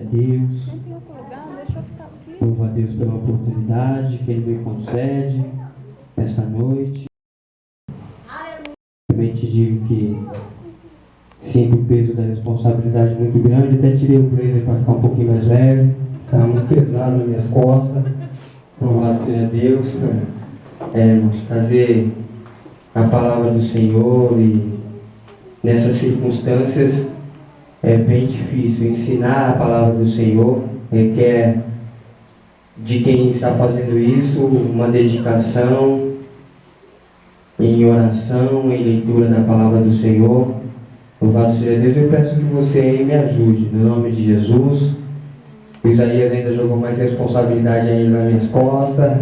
Deus, louvo a Deus pela oportunidade que Ele me concede esta noite. Também te digo que sinto o peso da responsabilidade muito grande. Até tirei o blazer para ficar um pouquinho mais leve. Está muito pesado nas minhas costas. Louvado seja Deus. Vamos trazer a palavra do Senhor, e nessas circunstâncias é bem difícil. Ensinar a palavra do Senhor requer de quem está fazendo isso uma dedicação em oração, em leitura da palavra do Senhor. Louvado seja Deus. Eu peço que você aí me ajude, no nome de Jesus. O Isaías ainda jogou mais responsabilidade ainda nas minhas costas.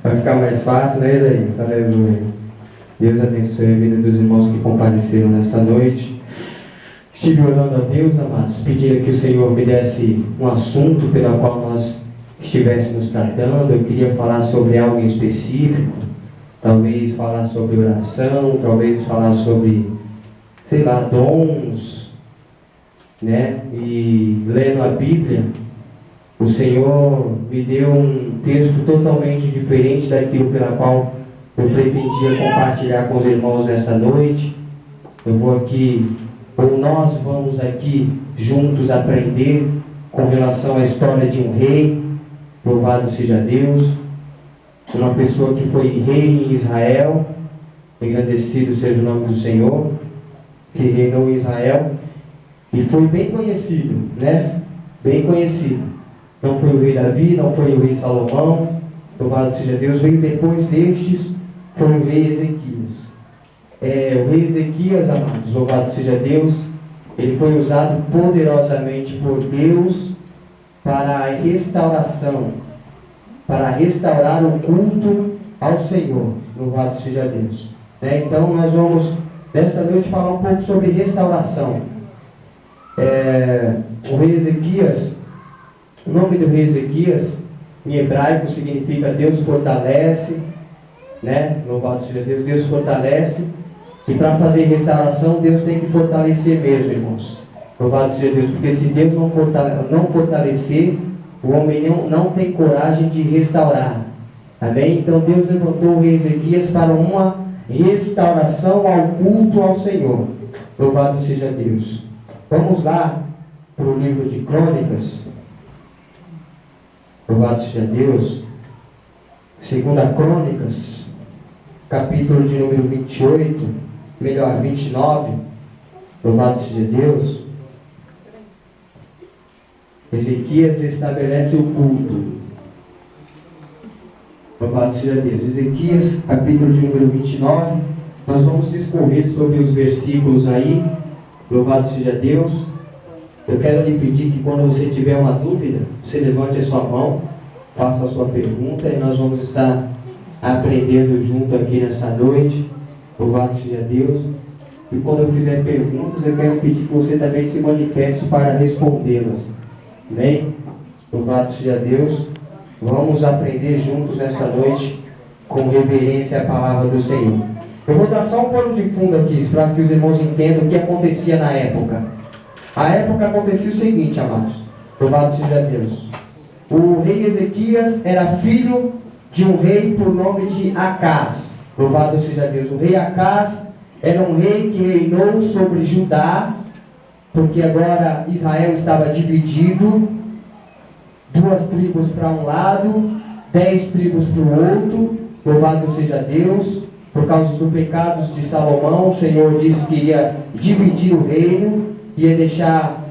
Vai ficar mais fácil, né, Isaías? Aleluia. Deus abençoe a vida dos irmãos que compareceram nesta noite. Estive orando a Deus, amados, pedindo que o Senhor me desse um assunto pelo qual nós estivéssemos tratando. Eu queria falar sobre algo em específico. Talvez falar sobre oração, talvez falar sobre, sei lá, dons, né? E lendo a Bíblia, o Senhor me deu um texto totalmente diferente daquilo pela qual eu pretendia compartilhar com os irmãos nesta noite. Eu vou aqui, ou nós vamos aqui juntos aprender com relação à história de um rei. Louvado seja Deus. Uma pessoa que foi rei em Israel, engrandecido seja o nome do Senhor, que reinou em Israel, e foi bem conhecido, né? Bem conhecido. Não foi o rei Davi, não foi o rei Salomão, louvado seja Deus. Veio depois destes, foi o rei Ezequias. O rei Ezequias, amados, louvado seja Deus, ele foi usado poderosamente por Deus para a restauração, para restaurar o culto ao Senhor. Louvado seja Deus. Então nós vamos nesta noite falar um pouco sobre restauração. O rei Ezequias, o nome do rei Ezequias em hebraico significa Deus fortalece, né? Louvado seja Deus, Deus fortalece. E para fazer restauração, Deus tem que fortalecer mesmo, irmãos. Louvado seja Deus, porque se Deus não fortalecer, o homem não tem coragem de restaurar. Amém? Então Deus levantou o rei Ezequias para uma restauração ao culto ao Senhor. Louvado seja Deus. Vamos lá para o livro de Crônicas. Louvado seja Deus. 2 Crônicas, capítulo de número 29. Louvado seja Deus. Ezequias estabelece o culto. Louvado seja Deus. Ezequias, capítulo de número 29. Nós vamos discorrer sobre os versículos aí. Louvado seja Deus. Eu quero lhe pedir que quando você tiver uma dúvida, você levante a sua mão, faça a sua pergunta, e nós vamos estar aprendendo junto aqui nessa noite. Louvado seja Deus. E quando eu fizer perguntas, eu quero pedir que você também se manifeste para respondê-las. Amém? Louvado seja Deus. Vamos aprender juntos nessa noite com reverência à palavra do Senhor. Eu vou dar só um pano de fundo aqui para que os irmãos entendam o que acontecia na época. A época acontecia o seguinte, amados. Louvado seja Deus. O rei Ezequias era filho de um rei por nome de Acás. Louvado seja Deus. O rei Acás era um rei que reinou sobre Judá, porque agora Israel estava dividido, 2 tribos para um lado, 10 tribos para o outro. Louvado seja Deus. Por causa dos pecados de Salomão, o Senhor disse que iria dividir o reino, ia deixar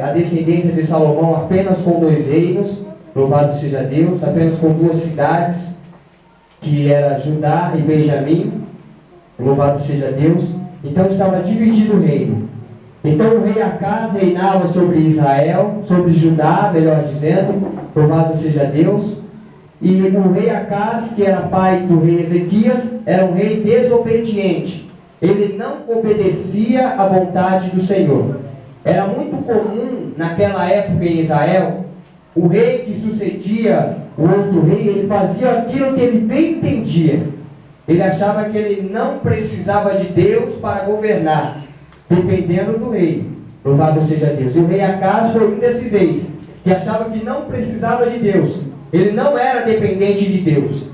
a descendência de Salomão apenas com 2 reinos. Louvado seja Deus. Apenas com 2 cidades, que era Judá e Benjamim. Louvado seja Deus. Então estava dividido o reino. Então o rei Acás reinava sobre Israel, sobre Judá, melhor dizendo. Louvado seja Deus. E o rei Acás, que era pai do rei Ezequias, era um rei desobediente. Ele não obedecia à vontade do Senhor. Era muito comum naquela época em Israel, o rei que sucedia o outro rei, ele fazia aquilo que ele bem entendia. Ele achava que ele não precisava de Deus para governar, dependendo do rei. Louvado seja Deus. E o rei Acaz foi um desses reis que achava que não precisava de Deus. Ele não era dependente de Deus.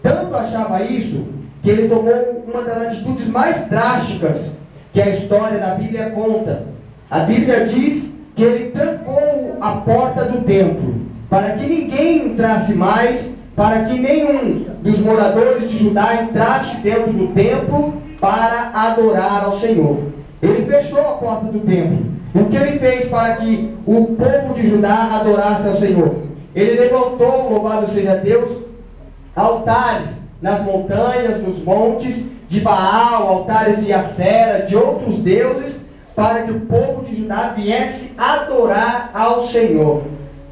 Tanto achava isso que ele tomou uma das atitudes mais drásticas que a história da Bíblia conta. A Bíblia diz que ele trancou a porta do templo para que ninguém entrasse mais, para que nenhum dos moradores de Judá entrasse dentro do templo para adorar ao Senhor. Ele fechou a porta do templo. O que ele fez para que o povo de Judá adorasse ao Senhor? Ele levantou, louvado seja Deus, altares nas montanhas, nos montes de Baal, altares de Acera, de outros deuses, para que o povo de Judá viesse adorar ao Senhor.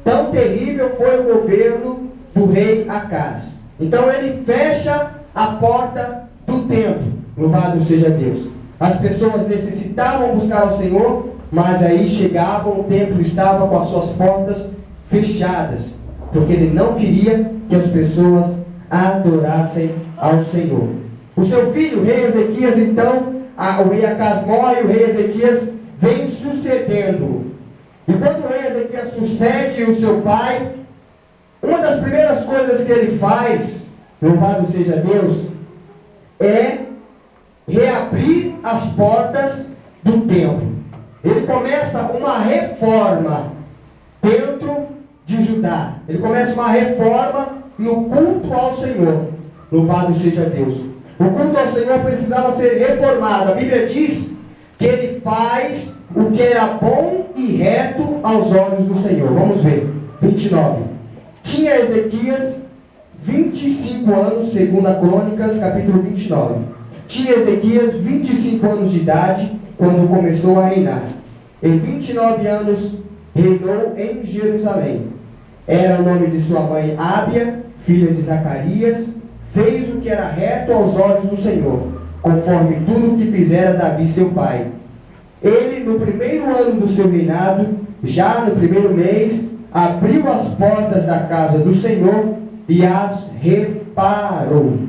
Tão terrível foi o governo do rei Acaz. Então ele fecha a porta do templo. Louvado seja Deus. As pessoas necessitavam buscar ao Senhor, mas aí chegavam, o templo estava com as suas portas fechadas, porque ele não queria que as pessoas adorassem ao Senhor. O seu filho, o rei Ezequias, então, o rei Acaz morre, o rei Ezequias vem sucedendo. E quando o rei Ezequias sucede o seu pai, uma das primeiras coisas que ele faz, louvado seja Deus, é reabrir as portas do templo. Ele começa uma reforma dentro de Judá. Ele começa uma reforma no culto ao Senhor. Louvado seja Deus. O culto ao Senhor precisava ser reformado. A Bíblia diz que ele faz o que era bom e reto aos olhos do Senhor. Vamos ver. 29. Tinha Ezequias 25 anos, segundo a Crônicas, capítulo 29. Tinha Ezequias 25 anos de idade quando começou a reinar. Em 29 anos reinou em Jerusalém. Era o nome de sua mãe Ábia, filha de Zacarias. Fez o que era reto aos olhos do Senhor, conforme tudo o que fizera Davi seu pai. Ele, no primeiro ano do seu reinado, já no primeiro mês, abriu as portas da casa do Senhor e as reparou.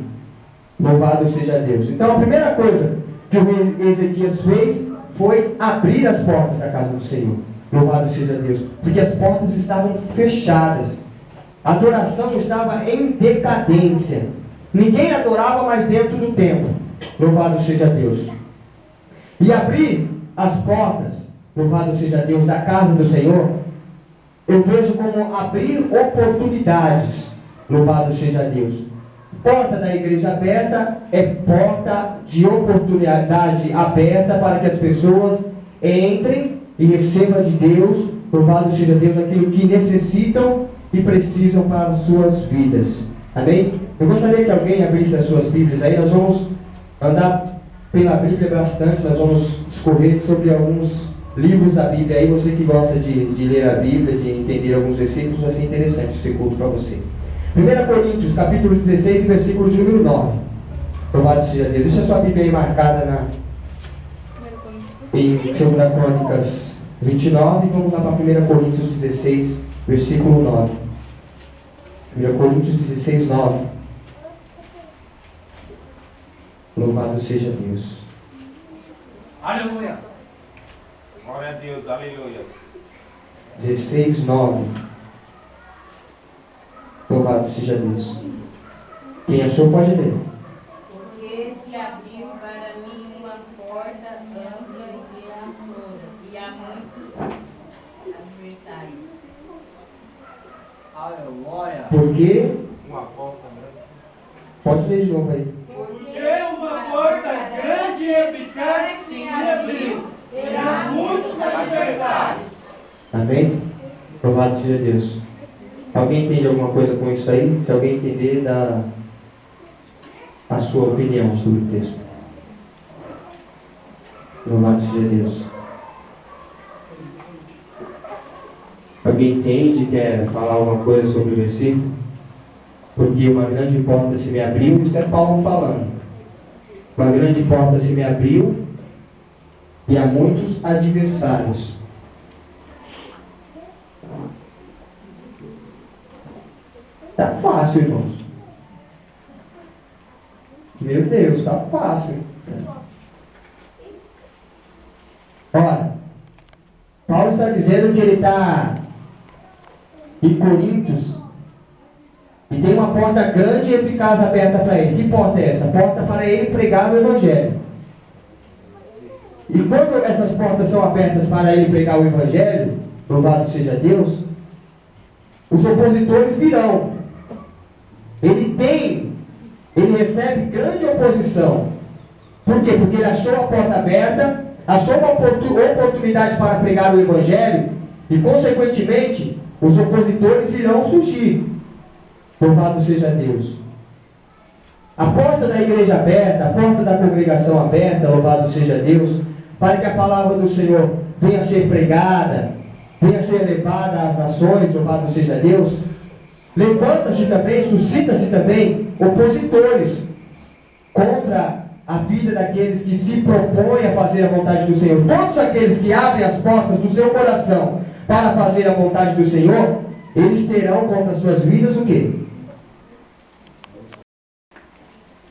Louvado seja Deus. Então a primeira coisa que o rei Ezequias fez foi abrir as portas da casa do Senhor. Louvado seja Deus. Porque as portas estavam fechadas. A adoração estava em decadência. Ninguém adorava mais dentro do templo. Louvado seja Deus. E abrir as portas, louvado seja Deus, da casa do Senhor, eu vejo como abrir oportunidades. Louvado seja Deus. Porta da igreja aberta é porta de oportunidade aberta para que as pessoas entrem e recebam de Deus, louvado seja Deus, aquilo que necessitam e precisam para as suas vidas. Amém? Eu gostaria que alguém abrisse as suas Bíblias aí. Nós vamos andar pela Bíblia bastante, nós vamos discorrer sobre alguns livros da Bíblia aí. Você que gosta de ler a Bíblia, de entender alguns versículos, vai ser interessante esse culto para você. 1 Coríntios, capítulo 16, versículo de número 9. Louvado seja Deus. Deixa a sua Bíblia aí marcada em 2 Crônicas 29. Vamos lá para 1 Coríntios 16, versículo 9. 1 Coríntios 16, 9. Louvado seja Deus. Aleluia. Glória a Deus, aleluia. 16, 9. Louvado seja Deus. Quem achou pode ler. Porque se abriu para mim uma porta ampla e há muitos adversários. Aleluia. Porque. Uma porta grande. Pode ler de novo aí. Porque uma porta grande e eficaz se me abriu, e há muitos adversários. Amém? Louvado seja Deus. Alguém entende alguma coisa com isso aí? Se alguém entender, dá a sua opinião sobre o texto. Louvado seja Deus. Alguém entende, quer falar alguma coisa sobre o versículo? Porque uma grande porta se me abriu, isso é Paulo falando. Uma grande porta se me abriu e há muitos adversários. Tá fácil, irmãos. Meu Deus, tá fácil. Ora, está dizendo que ele está em Coríntios e tem uma porta grande e eficaz aberta para ele. Que porta é essa? Porta para ele pregar o Evangelho. E quando essas portas são abertas para ele pregar o Evangelho, louvado seja Deus, os opositores virão. Ele recebe grande oposição. Por quê? Porque ele achou a porta aberta, achou uma oportunidade para pregar o Evangelho e, consequentemente, os opositores irão surgir. Louvado seja Deus. A porta da igreja aberta, a porta da congregação aberta, louvado seja Deus, para que a palavra do Senhor venha a ser pregada, venha a ser levada às nações, louvado seja Deus. Levanta-se também, suscita-se também opositores contra a vida daqueles que se propõem a fazer a vontade do Senhor. Todos aqueles que abrem as portas do seu coração para fazer a vontade do Senhor, eles terão contra as suas vidas o quê?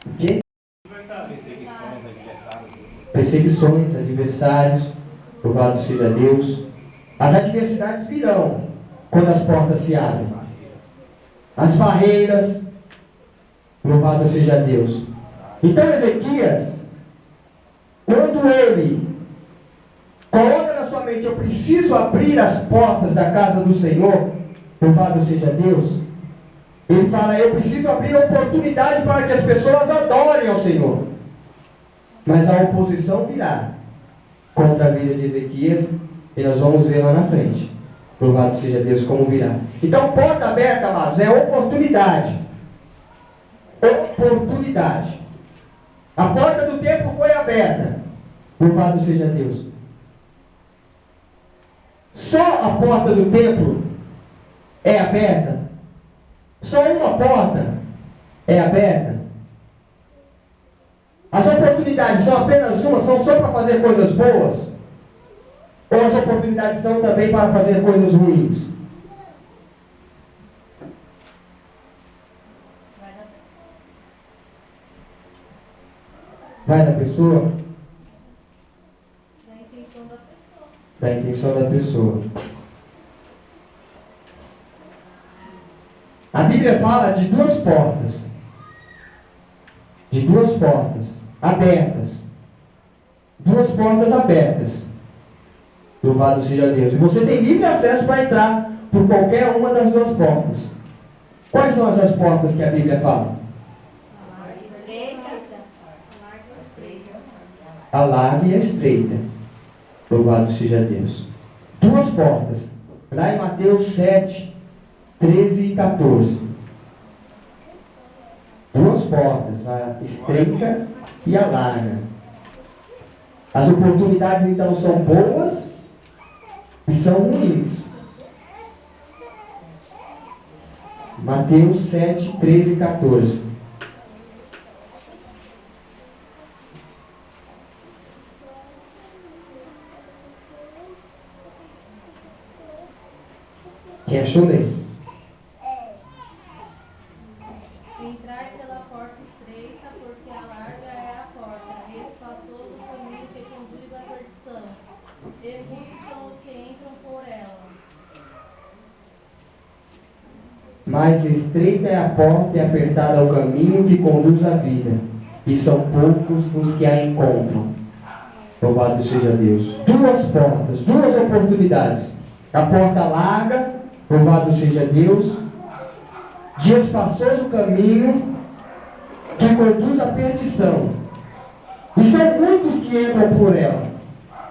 O quê? Perseguições, adversários, louvado seja Deus. As adversidades virão quando as portas se abrem. As barreiras, louvado seja Deus. Então Ezequias, quando ele coloca na sua mente, eu preciso abrir as portas da casa do Senhor, louvado seja Deus, ele fala, eu preciso abrir a oportunidade para que as pessoas adorem ao Senhor. Mas a oposição virá contra a vida de Ezequias, e nós vamos ver lá na frente. Louvado seja Deus como virá. Então, porta aberta, amados, é oportunidade. Oportunidade. A porta do templo foi aberta. Louvado seja Deus. Só a porta do templo é aberta. Só uma porta é aberta. As oportunidades são apenas uma, são só para fazer coisas boas? Ou as oportunidades são também para fazer coisas ruins? Vai da pessoa? Da intenção da pessoa. Da intenção da pessoa. A Bíblia fala de duas portas. De duas portas abertas. Duas portas abertas. Louvado seja Deus. E você tem livre acesso para entrar por qualquer uma das duas portas. Quais são essas portas que a Bíblia fala? A larga e a estreita. Louvado seja Deus. Duas portas. Lá em Mateus 7, 13 e 14. Duas portas. A estreita e a larga. As oportunidades então são boas e são ruins. Mateus 7, 13 e 14. Quem achou bem? Entrar pela porta estreita, porque a larga é a porta, e espaçoso o caminho que conduz à perdição, e muitos são os que entram por ela. Mais estreita é a porta e apertado é o caminho que conduz à vida, e são poucos os que a encontram. Louvado seja Deus. Duas portas, duas oportunidades. A porta larga, louvado seja Deus, de espaçoso caminho que conduz à perdição. E são muitos que entram por ela.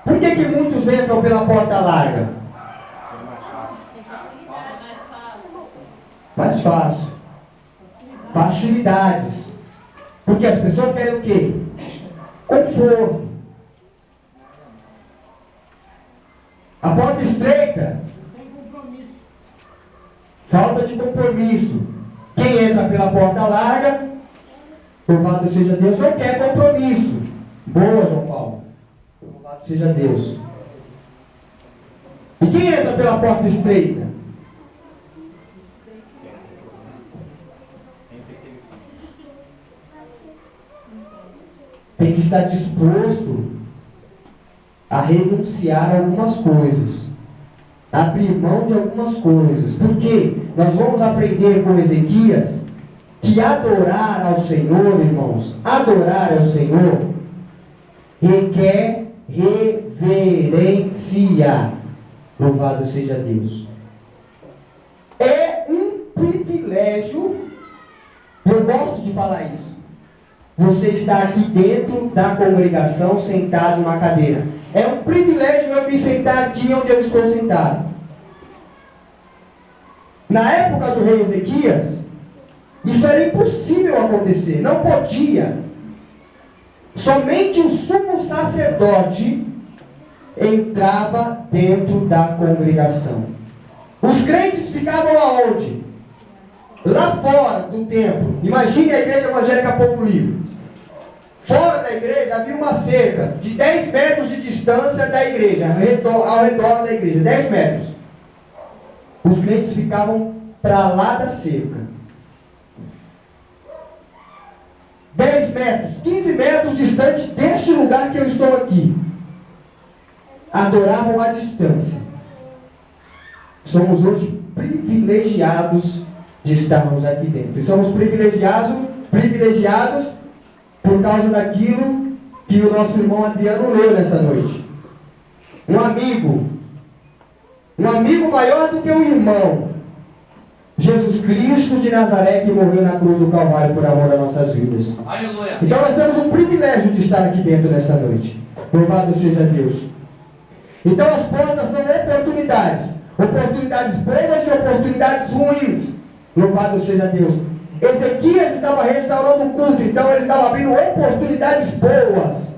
Por que muitos entram pela porta larga? Mais fácil. Facilidades. Porque as pessoas querem o quê? Conforto. A porta estreita, falta de compromisso. Quem entra pela porta larga, louvado seja Deus, não quer compromisso. Boa, João Paulo. Louvado seja Deus. E quem entra pela porta estreita? Tem que estar disposto a renunciar a algumas coisas. abrir mão de algumas coisas. Porque nós vamos aprender com Ezequias que adorar ao Senhor, irmãos, adorar ao Senhor requer reverência. Louvado seja Deus. É um privilégio, eu gosto de falar isso, você está aqui dentro da congregação, sentado numa cadeira. É um privilégio eu me sentar aqui onde eu estou sentado. Na época do rei Ezequias, isso era impossível acontecer, não podia. Somente o sumo sacerdote entrava dentro da congregação. Os crentes ficavam aonde? Lá fora do templo. Imagine a igreja evangélica Povo Livre. Fora da igreja havia uma cerca de 10 metros de distância da igreja, ao redor da igreja, 10 metros. Os crentes ficavam para lá da cerca. 10 metros, 15 metros distante deste lugar que eu estou aqui. Adoravam à distância. Somos hoje privilegiados de estarmos aqui dentro. E somos privilegiados por causa daquilo que o nosso irmão Adriano leu nessa noite. Um amigo maior do que um irmão, Jesus Cristo de Nazaré, que morreu na cruz do Calvário por amor às nossas vidas. Aleluia. Então nós temos o privilégio de estar aqui dentro nessa noite. Louvado seja Deus. Então as portas são oportunidades. Oportunidades boas e oportunidades ruins. Louvado seja Deus. Ezequias estava restaurando o culto, então ele estava abrindo oportunidades boas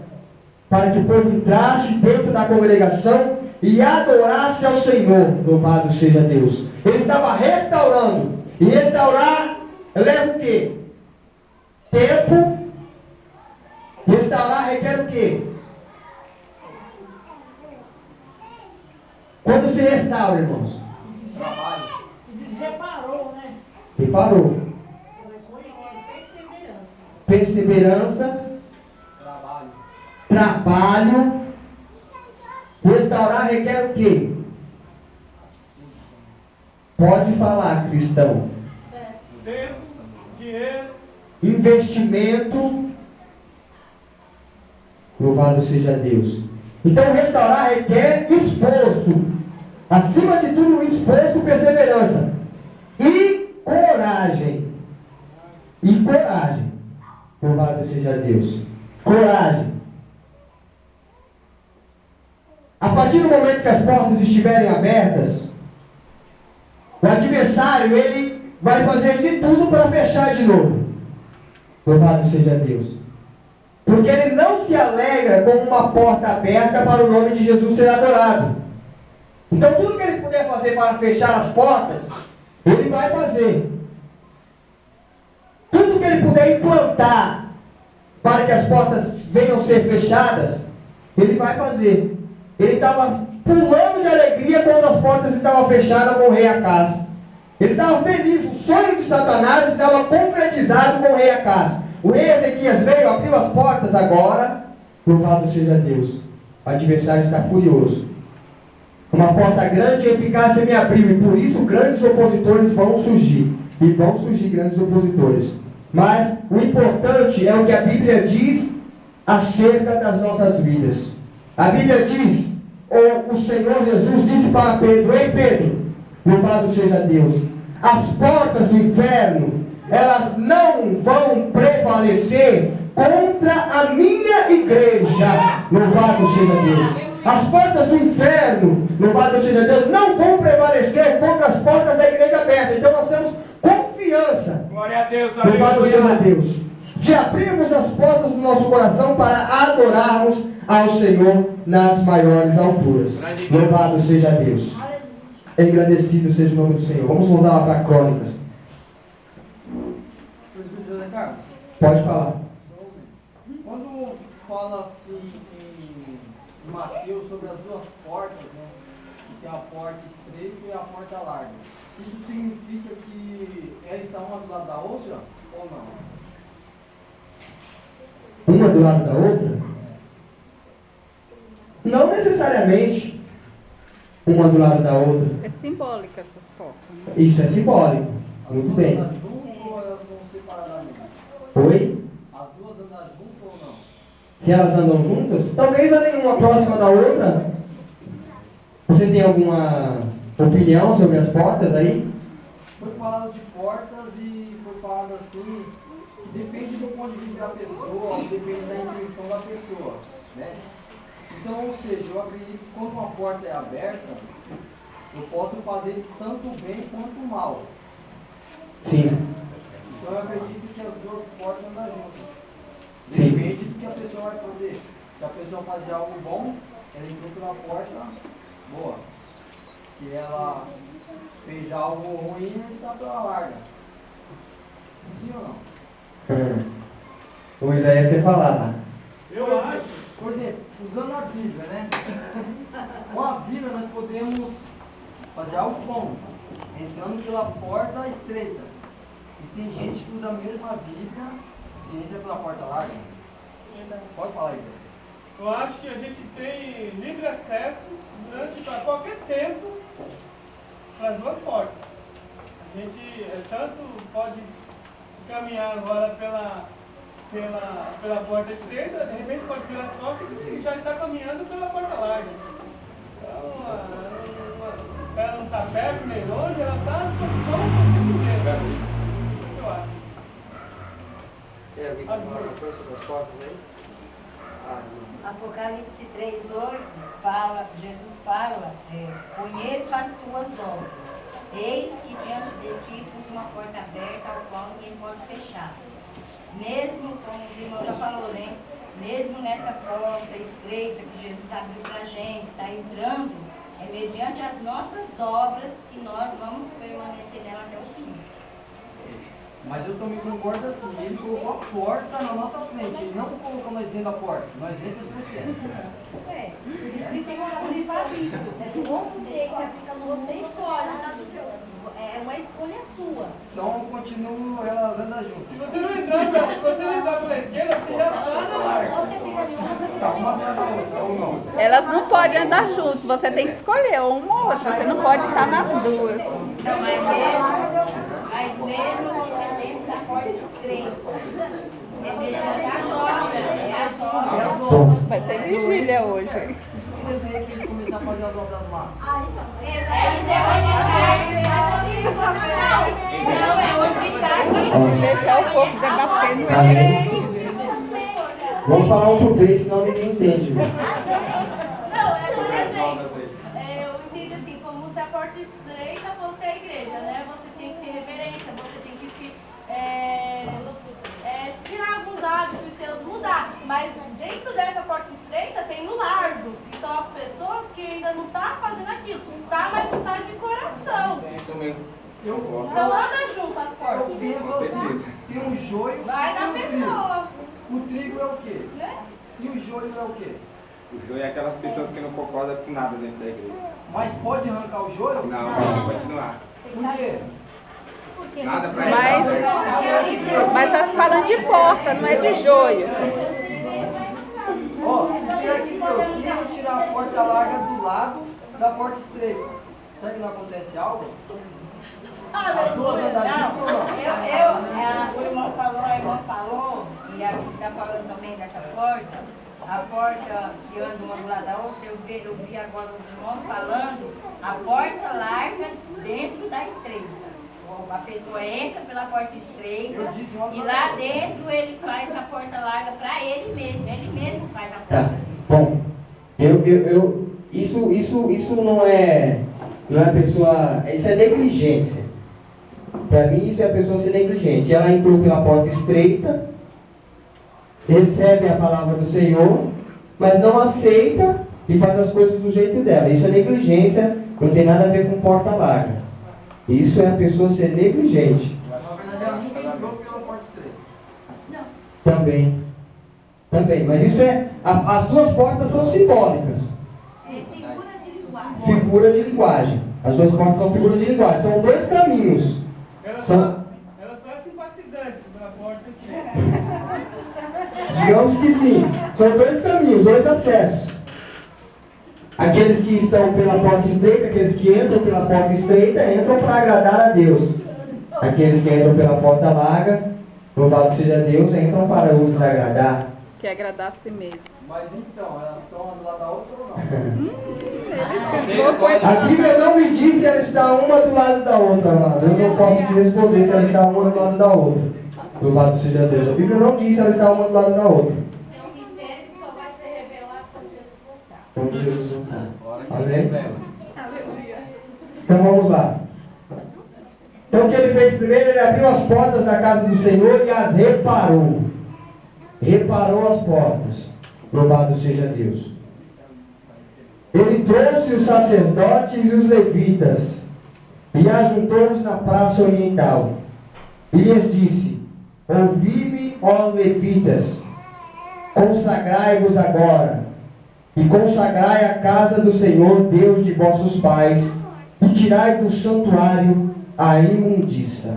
para que o povo entrasse dentro da congregação e adorasse ao Senhor. Louvado seja Deus. Ele estava restaurando. E restaurar leva o quê? Tempo. Restaurar requer o quê? Quando se restaura, irmãos? Trabalho. Reparou, né? Reparou. Perseverança. Trabalho. Restaurar requer o quê? Pode falar, cristão. Tempo, dinheiro. Investimento. Louvado seja Deus. Então restaurar requer esforço. Acima de tudo, esforço e perseverança. E coragem. E coragem. Louvado seja Deus. Coragem. A partir do momento que as portas estiverem abertas, o adversário, ele vai fazer de tudo para fechar de novo. Louvado seja Deus. Porque ele não se alegra com uma porta aberta para o nome de Jesus ser adorado. Então tudo que ele puder fazer para fechar as portas, ele vai fazer. Tudo que ele puder implantar para que as portas venham ser fechadas, ele vai fazer. Ele estava pulando de alegria quando as portas estavam fechadas com o rei Acás. Ele estava feliz, o sonho de Satanás estava concretizado com o rei Acás. O rei Ezequias veio, abriu as portas agora. Louvado seja Deus. O adversário está furioso. Uma porta grande e eficaz se me abriu, e por isso grandes opositores vão surgir. E vão surgir grandes opositores. Mas o importante é o que a Bíblia diz acerca das nossas vidas. A Bíblia diz, ou o Senhor Jesus disse para Pedro: ei Pedro, louvado seja Deus, as portas do inferno, elas não vão prevalecer contra a minha igreja. Louvado seja Deus. As portas do inferno, louvado seja Deus, não vão prevalecer contra as portas da igreja aberta. Então nós temos confiança, Glória a Deus, louvado aleluia. seja Deus, de abrirmos as portas do nosso coração para adorarmos ao Senhor nas maiores alturas. Louvado seja Deus. Engrandecido seja o nome do Senhor. Vamos voltar lá para Crônicas. Pode falar. Quando fala assim em Mateus sobre as duas portas, né? Que é a porta estreita e a porta larga. Isso significa que elas estão uma do lado da outra ou não? Uma do lado da outra? Não necessariamente. uma do lado da outra. É simbólica essas portas, né? Isso é simbólico. Muito bem. Andar junto ou elas vão separadamente? Oi? As duas andar junto ou não? Se elas andam juntas, talvez andem uma próxima da outra. Você tem alguma opinião sobre as portas aí? Foi falado de portas e foi falado assim, que depende do ponto de vista da pessoa, depende da intenção da pessoa, né? Então, ou seja, eu acredito que quando uma porta é aberta, eu posso fazer tanto bem quanto mal. Sim. Então eu acredito que as duas portas andam juntas. Sim. Depende do que a pessoa vai fazer. Se a pessoa fazer algo bom, ela entrou pela porta, boa. Se ela fez algo ruim, ela está pela larga. Sim ou não? O Isaías quer falar, tá? Eu acho. Por exemplo, usando a Bíblia, né? Com a Bíblia nós podemos fazer algo bom, entrando pela porta estreita. E tem gente que usa a mesma Bíblia e entra pela porta larga. Pode falar aí, Zé. Eu acho que a gente tem livre acesso para qualquer tempo para as duas portas. A gente tanto pode caminhar agora pela porta estreita, de repente pode virar as costas e já está caminhando pela porta larga. Então, ela não está perto nem longe, ela está à disposição do tempo inteiro. Eu acho. Tem alguém que tem uma questão sobre as portas aí? Apocalipse 3:8 fala, Jesus fala, conheço as suas obras. Eis que diante de ti pus uma porta aberta ao qual ninguém pode fechar. Mesmo, como os irmãos já falou, né? Mesmo nessa porta estreita que Jesus abriu para a gente, está entrando, é mediante as nossas obras que nós vamos permanecer nela até o fim. Mas eu também concordo assim, ele colocou a porta na nossa frente, ele não colocou nós dentro da porta, nós entramos por dentro. Por isso que tem um livre-arbítrio. Você escolhe. É uma escolha sua. Então eu continuo ela andando junto. Se você não entrar pela esquerda, você já está na larga. Tá, uma atrás da outra, ou não? Elas não podem andar juntas, você tem que escolher uma ou outra, você não pode estar nas duas. Então, mas mesmo você dentro da porta estreita. É mediante a obra. É a obra. Vai ter vigília hoje. Se ele veio que ele começar a fazer as obras más. Isso é onde está. Não, é onde está aqui. Deixar o corpo debatendo Amém. ele. Vamos falar um por vez, senão ninguém entende. Não, é por exemplo, eu entendi assim, como se a porta estreita fosse a igreja, né? Você tem que ter reverência, você tem que se, tirar alguns hábitos seus, mudar. Mas dentro dessa porta estreita tem no largo, que são as pessoas que ainda não estão fazendo aquilo, tá, mas não tá de coração. Então anda junto as Eu portas. penso assim, tem um joio Vai e na tem um trigo. pessoa, O trigo é o quê? né? E o joio é o quê? O joio é aquelas pessoas que não concordam com nada dentro da igreja. Mas pode arrancar o joio? Não, pode continuar. Por quê? Nada pra Mas tá falando de porta, não é de joio. Ó, será que Deus, se ele tirar a porta larga do lado da porta estreita, será que não acontece algo? As duas andaram junto ou não? O irmão falou, a irmã falou, e a gente está falando também dessa porta, a porta que anda uma do lado da outra, eu vi agora os irmãos falando, a porta larga dentro da estreita. A pessoa entra pela porta estreita e lá dentro ele faz a porta larga para ele mesmo faz a Tá. porta. Bom, isso não é pessoa, isso é negligência. Para mim isso é a pessoa ser negligente. Ela entrou pela porta estreita, recebe a palavra do Senhor, mas não aceita e faz as coisas do jeito dela. Isso é negligência, não tem nada a ver com porta larga. Isso é a pessoa ser negligente. Na verdade, ela nunca entrou pela porta estreita. Também, mas isso as duas portas são simbólicas. Figura de linguagem. As duas portas são figuras de linguagem. São dois caminhos. Ela São, só é simpatizante da porta aqui. digamos que sim. São dois caminhos, dois acessos. Aqueles que estão pela porta estreita, aqueles que entram pela porta estreita, entram para agradar a Deus. Aqueles que entram pela porta larga, louvado seja Deus, entram para o desagradar. Quer agradar a si mesmo. Mas então, elas estão uma do lado da outra ou não? A Bíblia não me diz se ela está uma do lado da outra, amado. Eu não posso te responder se ela está uma do lado da outra. Louvado seja Deus. A Bíblia não diz se ela está uma do lado da outra. É um mistério que só vai ser revelado quando Jesus voltar. Quando Jesus voltar. Amém? Aleluia. Então vamos lá. Então o que ele fez primeiro? Ele abriu as portas da casa do Senhor e as reparou. Reparou as portas. Louvado seja Deus. Ele trouxe os sacerdotes e os levitas e ajuntou-os na praça oriental. E lhes disse: ouvi-me, ó levitas, consagrai-vos agora, e consagrai a casa do Senhor, Deus de vossos pais, e tirai do santuário a imundícia.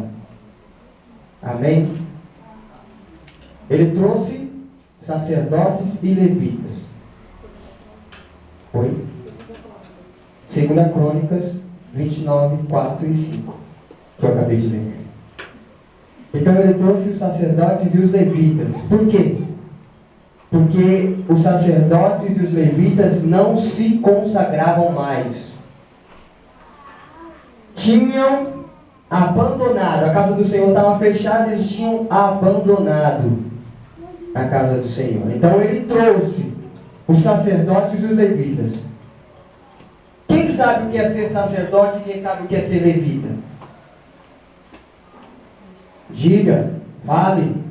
Amém? Ele trouxe sacerdotes e levitas. Foi? 2 Crônicas 29, 4 e 5, que eu acabei de ler. Então ele trouxe os sacerdotes e os levitas. Por quê? Porque os sacerdotes e os levitas não se consagravam mais. Tinham abandonado. A casa do Senhor estava fechada, eles tinham abandonado a casa do Senhor. Então ele trouxe os sacerdotes e os levitas. Quem sabe o que é ser sacerdote e quem sabe o que é ser levita? Diga, fale.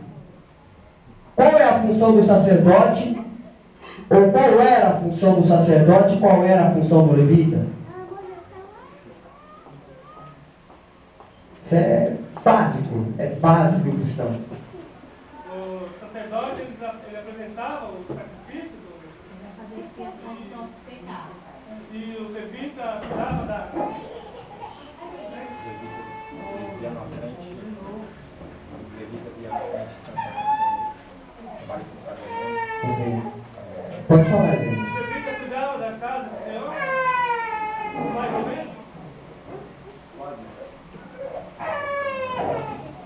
Qual é a função do sacerdote? Ou qual era a função do sacerdote e qual era a função do levita? Isso é básico cristão. O sacerdote, ele apresentava o sacrifício Fazer expiação dos nossos pecados. e o levita cuidava da... Eles iam na frente, os levitas iam na frente também, vários sacerdotes. Pode falar, gente. O levita cuidava da casa do Senhor? Mais ou menos?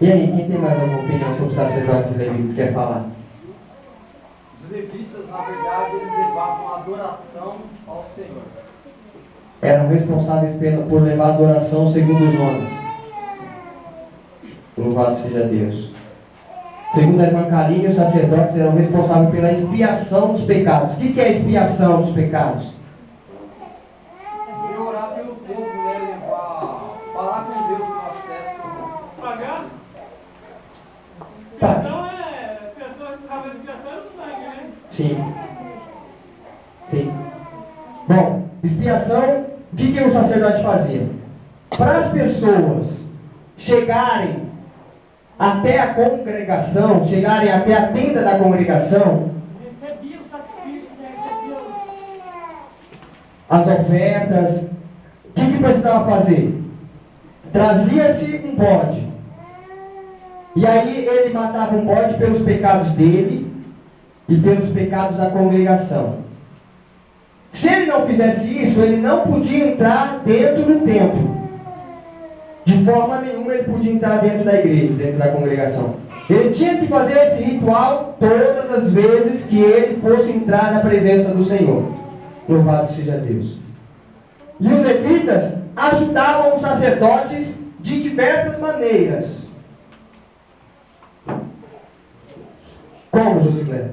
E aí, quem tem mais alguma opinião sobre sacerdotes e levitas quer falar? Os levitas, na verdade, eles levavam a adoração ao Senhor. Eram responsáveis por levar a adoração segundo os nomes. Louvado seja Deus. Segundo a irmã Karine, os sacerdotes eram responsáveis pela expiação dos pecados. O que é a expiação dos pecados? E orar pelo povo, né? Falar com Deus no acesso. Pagar? Expiação é... Pessoas que estavam de expiação no sangue, né? Sim. Sim. Bom, expiação, o que o sacerdote fazia? Para as pessoas chegarem até a congregação, chegarem até a tenda da congregação, Recebia o sacrifício, né? Recebia as ofertas, o que precisava fazer? Trazia-se um bode. E aí ele matava um bode pelos pecados dele e pelos pecados da congregação. Se ele não fizesse isso, ele não podia entrar dentro do templo. De forma nenhuma ele podia entrar dentro da igreja, dentro da congregação. Ele tinha que fazer esse ritual todas as vezes que ele fosse entrar na presença do Senhor. Louvado seja Deus. E os levitas ajudavam os sacerdotes de diversas maneiras. Como, Josiclé?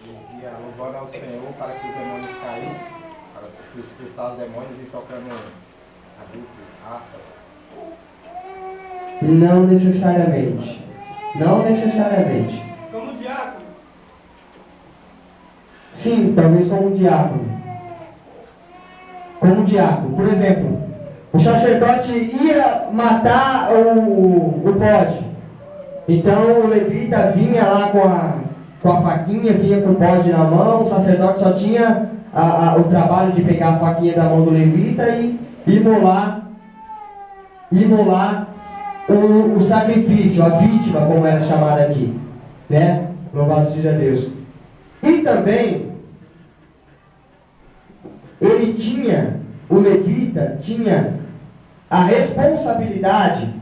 Dizia, louvando ao Senhor para que os demônios caíssem, para expulsar os demônios e tocando adultos, harpas. Não necessariamente. Não necessariamente. Como diácono. Sim, talvez como diácono. Como diácono. Por exemplo, o sacerdote ia matar o bode. Então o levita vinha lá com a faquinha, vinha com o bode na mão. O sacerdote só tinha o trabalho de pegar a faquinha da mão do levita e imolar o sacrifício, a vítima, como era chamada aqui, né? Louvado seja Deus. E também o levita tinha a responsabilidade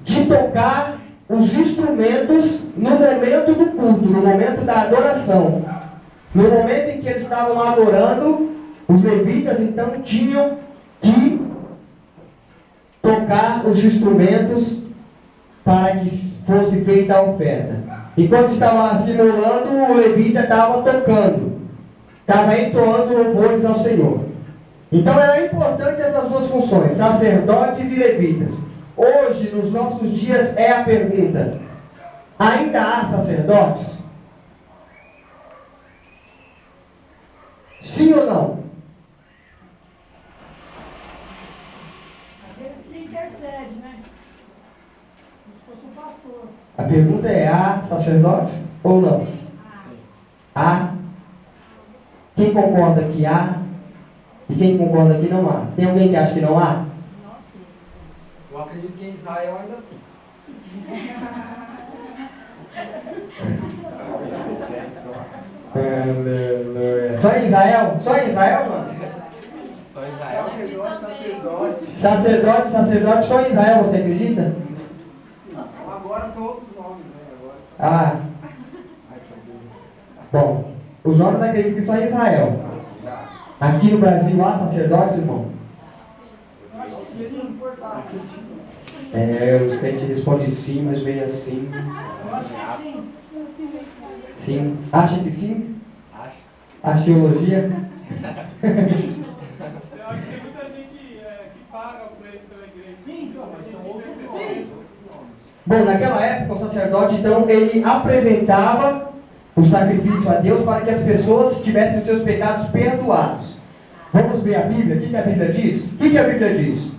de tocar os instrumentos no momento do culto, no momento da adoração. No momento em que eles estavam adorando, os levitas então tinham que tocar os instrumentos para que fosse feita a oferta. Enquanto estava lá simulando, o levita estava tocando, estava entoando louvores ao Senhor. Então era importante essas duas funções, sacerdotes e levitas. Hoje, nos nossos dias, é a pergunta: ainda há sacerdotes? Sim ou não? Aqueles que intercedem, né? Como se fosse um pastor. A pergunta é: há sacerdotes ou não? Há? Quem concorda que há? E quem concorda que não há? Tem alguém que acha que não há? Eu acredito que em Israel ainda sim. Aleluia. Só em Israel? Só em Israel, mano? Só Israel. Sacerdote só em Israel, você acredita? Agora são outros nomes, né? Ah. Bom, os nomes acreditam que só em Israel. Aqui no Brasil há sacerdotes, irmão? Os crentes respondem sim, mas meio assim. Eu acho que sim. Sim. Acha que sim? Acho. Axiologia? Eu acho que tem muita gente que paga o preço pela igreja. Sim, mas são outros nomes. Bom, naquela época o sacerdote, então, ele apresentava o sacrifício a Deus para que as pessoas tivessem os seus pecados perdoados. Vamos ver a Bíblia? O que a Bíblia diz? O que a Bíblia diz?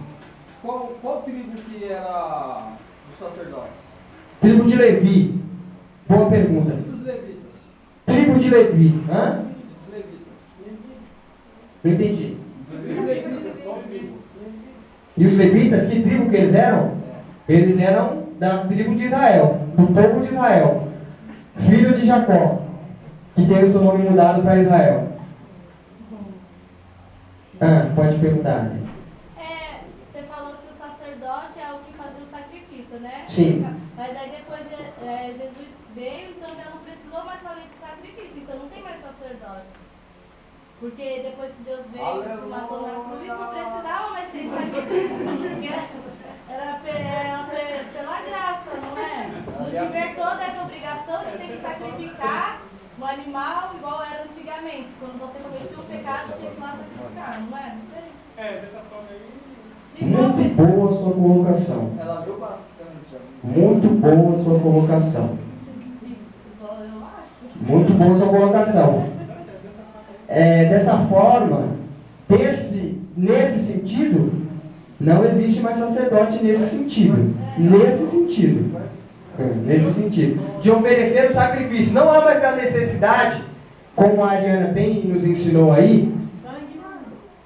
Qual tribo que era dos sacerdotes? Tribo de Levi. Boa pergunta. Dos levitas. Tribo de Levi. Hã? Dos levitas. Não entendi. Os levitas, qual tribo? E os levitas, que tribo que eles eram? Eles eram da tribo de Israel, do povo de Israel, filho de Jacó, que teve o seu nome mudado para Israel. Pode perguntar. Você falou que o sacerdote é o que fazia o sacrifício, né? Sim. Mas aí depois Jesus veio, então já não precisou mais fazer esse sacrifício, então não tem mais sacerdote. Porque depois que Deus veio e matou na cruz, não precisava mais ter sacrifício, porque era pela graça, não é? Nos libertou dessa obrigação de ter que sacrificar um animal igual era antigamente. Quando você cometia um pecado, tinha que ir lá sacrificar, não é? Não sei. Dessa forma aí. Muito boa a sua colocação. Ela viu bastante. Muito boa a sua colocação. Eu acho. Muito boa a sua colocação. Dessa forma, nesse sentido, não existe mais sacerdote nesse sentido. Nesse sentido. De oferecer o sacrifício. Não há mais a necessidade, como a Ariana bem nos ensinou aí.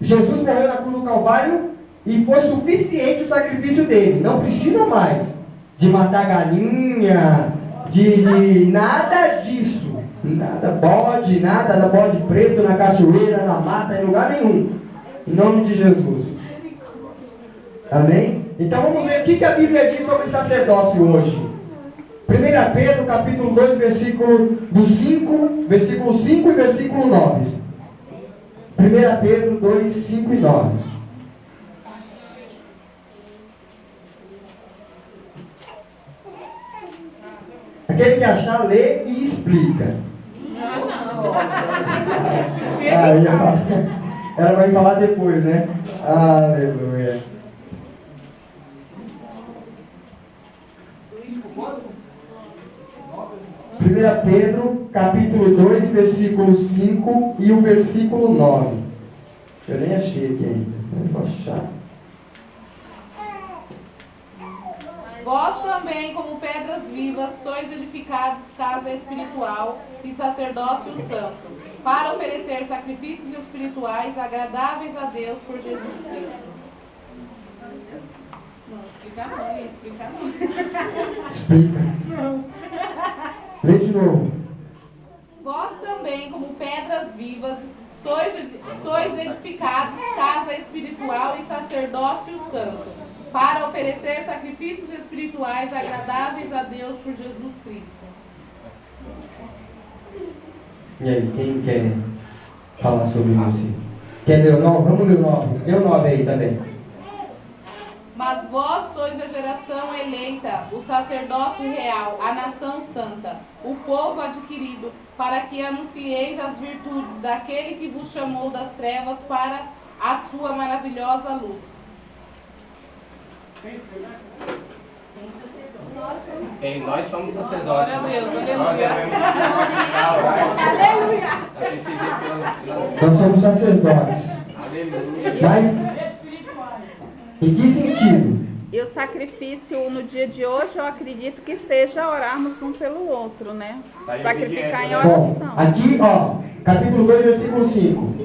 Jesus morreu na cruz do Calvário e foi suficiente o sacrifício dele. Não precisa mais de matar galinha, de nada disso. Nada bode preto na cachoeira, na mata, em lugar nenhum. Em nome de Jesus. Amém? Então vamos ver o que a Bíblia diz sobre sacerdócio hoje. 1 Pedro, capítulo 2, versículo 5 e versículo 9. 1 Pedro 2, 5 e 9. Aquele que achar, lê e explica. Ela vai falar depois, né? Aleluia. 1 Pedro, capítulo 2, versículo 5 e o versículo 9. Eu nem achei aqui ainda. Vou achar. Vós também, como pedras vivas, sois edificados casa espiritual e sacerdócio santo, para oferecer sacrifícios espirituais agradáveis a Deus por Jesus Cristo. Não, explicar não. Explica. Lê de novo. Vós também, como pedras vivas, sacerdócio santo, para oferecer sacrifícios espirituais agradáveis a Deus por Jesus Cristo. E aí, quem quer falar sobre isso? Quer ler o 9? Vamos ler o 9. Lê o 9 aí também. Mas vós sois a geração eleita, o sacerdócio real, a nação santa, o povo adquirido, para que anuncieis as virtudes daquele que vos chamou das trevas para a sua maravilhosa luz. E nós somos sacerdotes. Glória a Deus, Nós aleluia. devemos aleluia. Nós somos sacerdotes. Aleluia. Mas, em que sentido? E o sacrifício no dia de hoje, eu acredito que seja orarmos um pelo outro, né? Tá em Sacrificar em obediência, né? Bom, oração. aqui, ó, capítulo 2, versículo 5.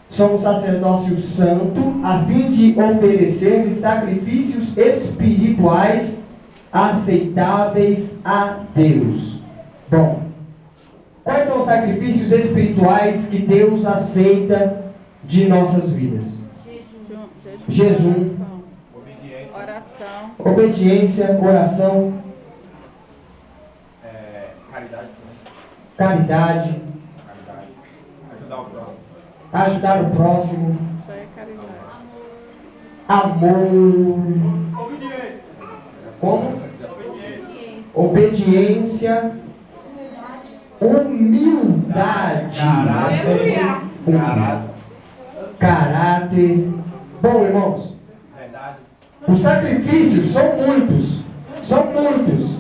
Somos sacerdócio santo, a fim de oferecer de sacrifícios espirituais aceitáveis a Deus. Bom, quais são os sacrifícios espirituais que Deus aceita de nossas vidas? Jejum, Oração. obediência, oração, Caridade. caridade, Ajudar o próximo. ajudar o próximo, Isso é caridade. amor, Obediência. como? Obediência, humildade, Aleluia. caráter. Bom, irmãos, Verdade. os sacrifícios são muitos. São muitos.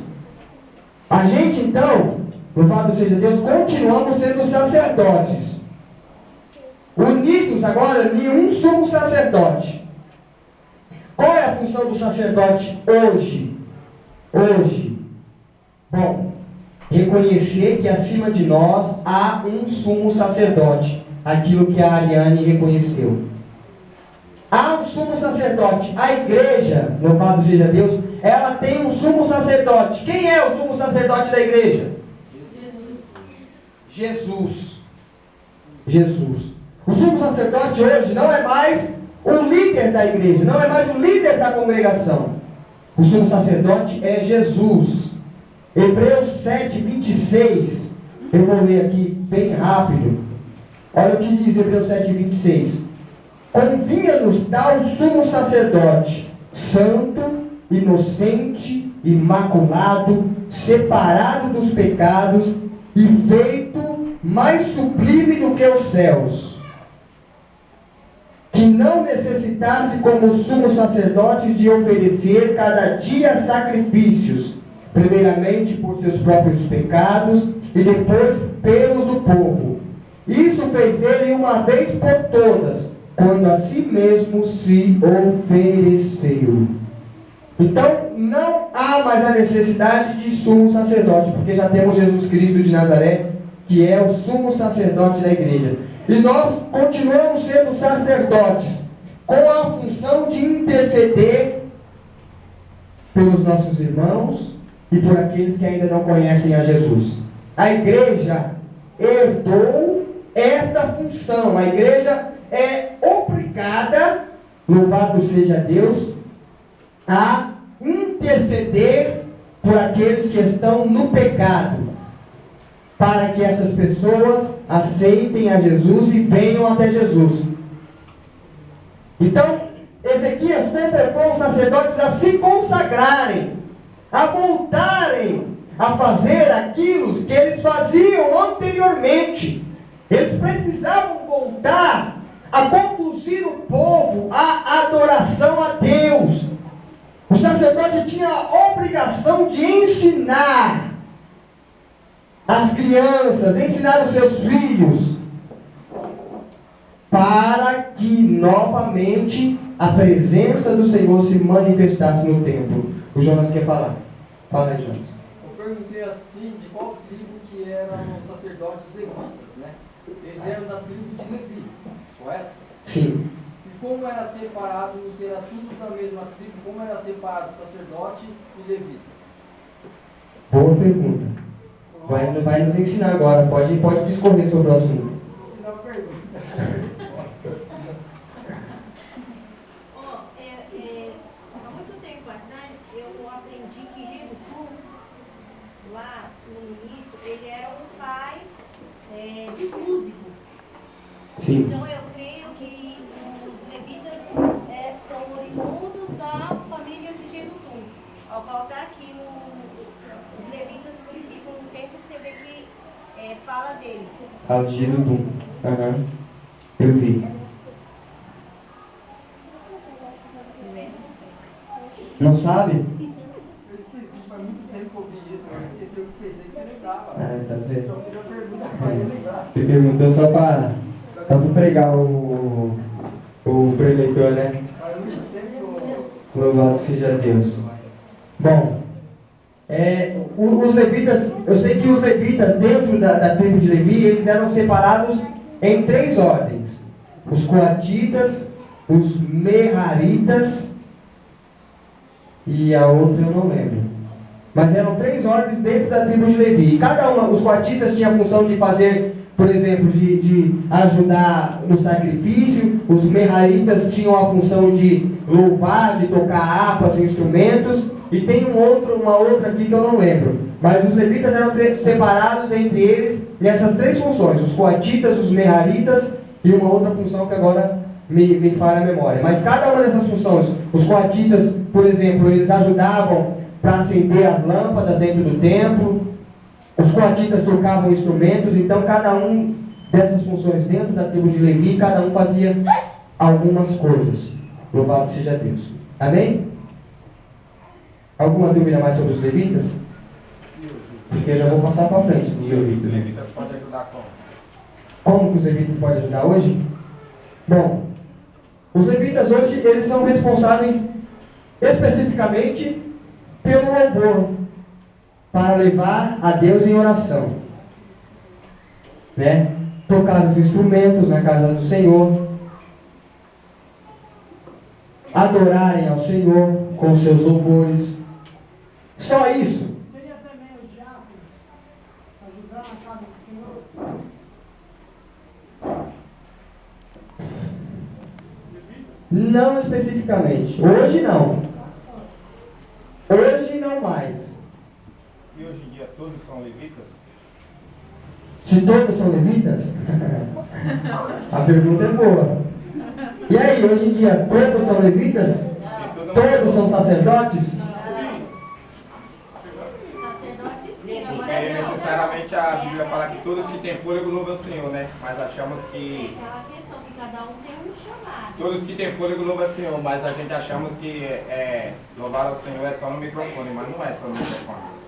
A gente, então, louvado seja Deus, continuamos sendo sacerdotes. Unidos agora em um sumo sacerdote. Qual é a função do sacerdote hoje? Hoje. Bom, reconhecer que acima de nós há um sumo sacerdote. Aquilo que a Ariane reconheceu. Há um sumo sacerdote. A igreja, louvado seja Deus, ela tem um sumo sacerdote. Quem é o sumo sacerdote da igreja? Jesus. Jesus. O sumo sacerdote hoje não é mais o líder da igreja, não é mais o líder da congregação. O sumo sacerdote é Jesus. Hebreus 7, 26. Eu vou ler aqui bem rápido. Olha o que diz Hebreus 7, 26. Convinha-nos tal sumo sacerdote, santo, inocente, imaculado, separado dos pecados e feito mais sublime do que os céus, que não necessitasse como sumo sacerdote de oferecer cada dia sacrifícios, primeiramente por seus próprios pecados e depois pelos do povo. Isso fez ele uma vez por todas, quando a si mesmo se ofereceu. Então, não há mais a necessidade de sumo sacerdote, porque já temos Jesus Cristo de Nazaré, que é o sumo sacerdote da igreja. E nós continuamos sendo sacerdotes, com a função de interceder pelos nossos irmãos e por aqueles que ainda não conhecem a Jesus. A igreja herdou esta função. A igreja é obrigada, louvado seja Deus, a interceder por aqueles que estão no pecado, para que essas pessoas aceitem a Jesus e venham até Jesus. Então, Ezequias convocou os sacerdotes a se consagrarem, a voltarem a fazer aquilo que eles faziam anteriormente. Eles precisavam voltar a conduzir o povo à adoração a Deus. O sacerdote tinha a obrigação de ensinar as crianças, ensinar os seus filhos, para que novamente a presença do Senhor se manifestasse no templo. O Jonas quer falar. Fala aí, Jonas. Eu perguntei assim de qual tribo que eram os sacerdotes levitas, né? Eles eram da tribo de Levi, correto? Sim. E como era separado, não será tudo da mesma tribo, como era separado sacerdote e levita? Boa pergunta. Vai nos ensinar agora. Pode discorrer sobre o assunto. Fiz uma pergunta. Sim. Então eu creio que os levitas são oriundos da família de Jedutum. Ao colocar aqui os levitas purificam o templo, você vê que fala dele. Fala de Jedutum. Aham. Eu vi. Não sabe? Eu esqueci, faz muito tempo que eu vi isso, mas eu esqueci, eu pensei que você lembrava. Tá certo. Só fiz a pergunta para ele lembrar. Você perguntou só para pregar o preleitor, né? Faz muito tempo que eu... Louvado seja Deus. Bom, os levitas, eu sei que os levitas dentro da tribo de Levi, eles eram separados em 3 ordens. Os coatitas, os meraritas e a outra eu não lembro. Mas eram 3 ordens dentro da tribo de Levi. E cada uma, os coatitas tinham a função de fazer, por exemplo, de ajudar no sacrifício. Os meraritas tinham a função de louvar, de tocar harpas, instrumentos. E tem uma outra aqui que eu não lembro. Mas os levitas eram separados entre eles nessas 3 funções. Os coatitas, os meraritas e uma outra função que agora me falha a memória. Mas cada uma dessas funções, os coatitas, por exemplo, eles ajudavam para acender as lâmpadas dentro do templo. Os coatitas tocavam instrumentos. Então cada um dessas funções dentro da tribo de Levi, cada um fazia algumas coisas. Louvado seja Deus. Amém? Alguma dúvida mais sobre os levitas? Porque eu já vou passar para frente dos levitas. Os levitas podem ajudar como? Como que os levitas podem ajudar hoje? Bom, os levitas hoje, eles são responsáveis especificamente pelo louvor, para levar a Deus em oração, né? Tocar os instrumentos na casa do Senhor, adorarem ao Senhor com seus louvores. Só isso. Seria também o diácono ajudar na casa do Senhor? Não especificamente. Hoje não. Hoje não mais. E hoje em dia todos são levitas? Se todos são levitas? A pergunta é boa. E aí, hoje em dia, todos são levitas? Todos são sacerdotes? Porque aí necessariamente a Bíblia fala que todos que têm fôlego louvam o Senhor, né? Mas achamos que... Aquela questão que cada um tem um chamado. Todos que têm fôlego louvam o Senhor, mas a gente achamos que louvar ao Senhor é só no microfone, mas não é só no microfone.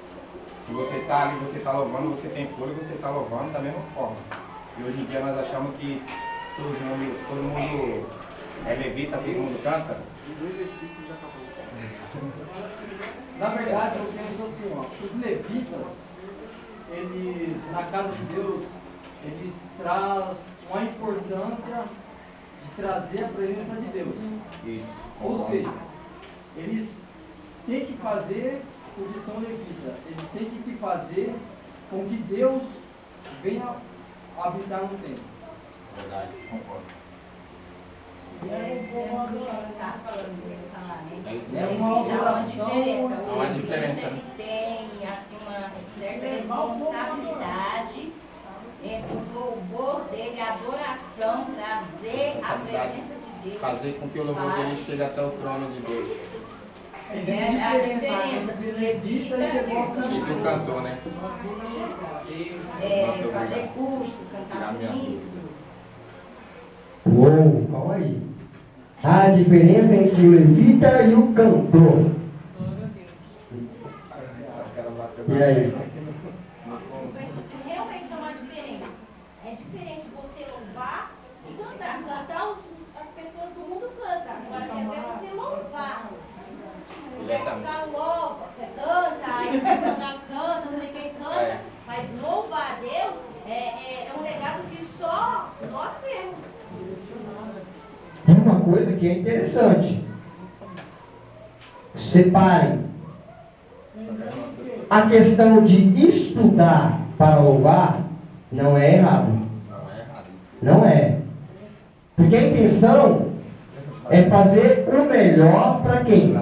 Se você está ali, você está louvando, você tem fôlego, você está louvando da mesma forma. E hoje em dia nós achamos que todo mundo é levita, todo mundo canta. Na verdade, eu penso assim, ó, os levitas, eles, na casa de Deus, eles trazem uma importância de trazer a presença de Deus. Isso. Ou seja, eles têm que fazer, porque são levitas, eles têm que fazer com que Deus venha habitar no templo. Verdade, concordo. É uma adoração. Há uma diferença. Ele tem assim, uma certa responsabilidade entre o louvor dele, a adoração, trazer a presença de Deus. Fazer com que o louvor dele chegue até o trono de Deus. É a diferença do levita E do cantor, né? fazer curso, cantar bonito. Uou, calma aí. A diferença entre o levita e o cantor. E aí? Realmente é uma diferença. É diferente você louvar e cantar. Cantar as pessoas do mundo cantam. Agora você louvar. Mulher cantar louva, canta, aí canta, não sei quem canta. Mas louvar a Deus é um legado que só nós temos. É uma coisa que é interessante. Separem. A questão de estudar para louvar não é errado. Não é. Porque a intenção é fazer o melhor para quem?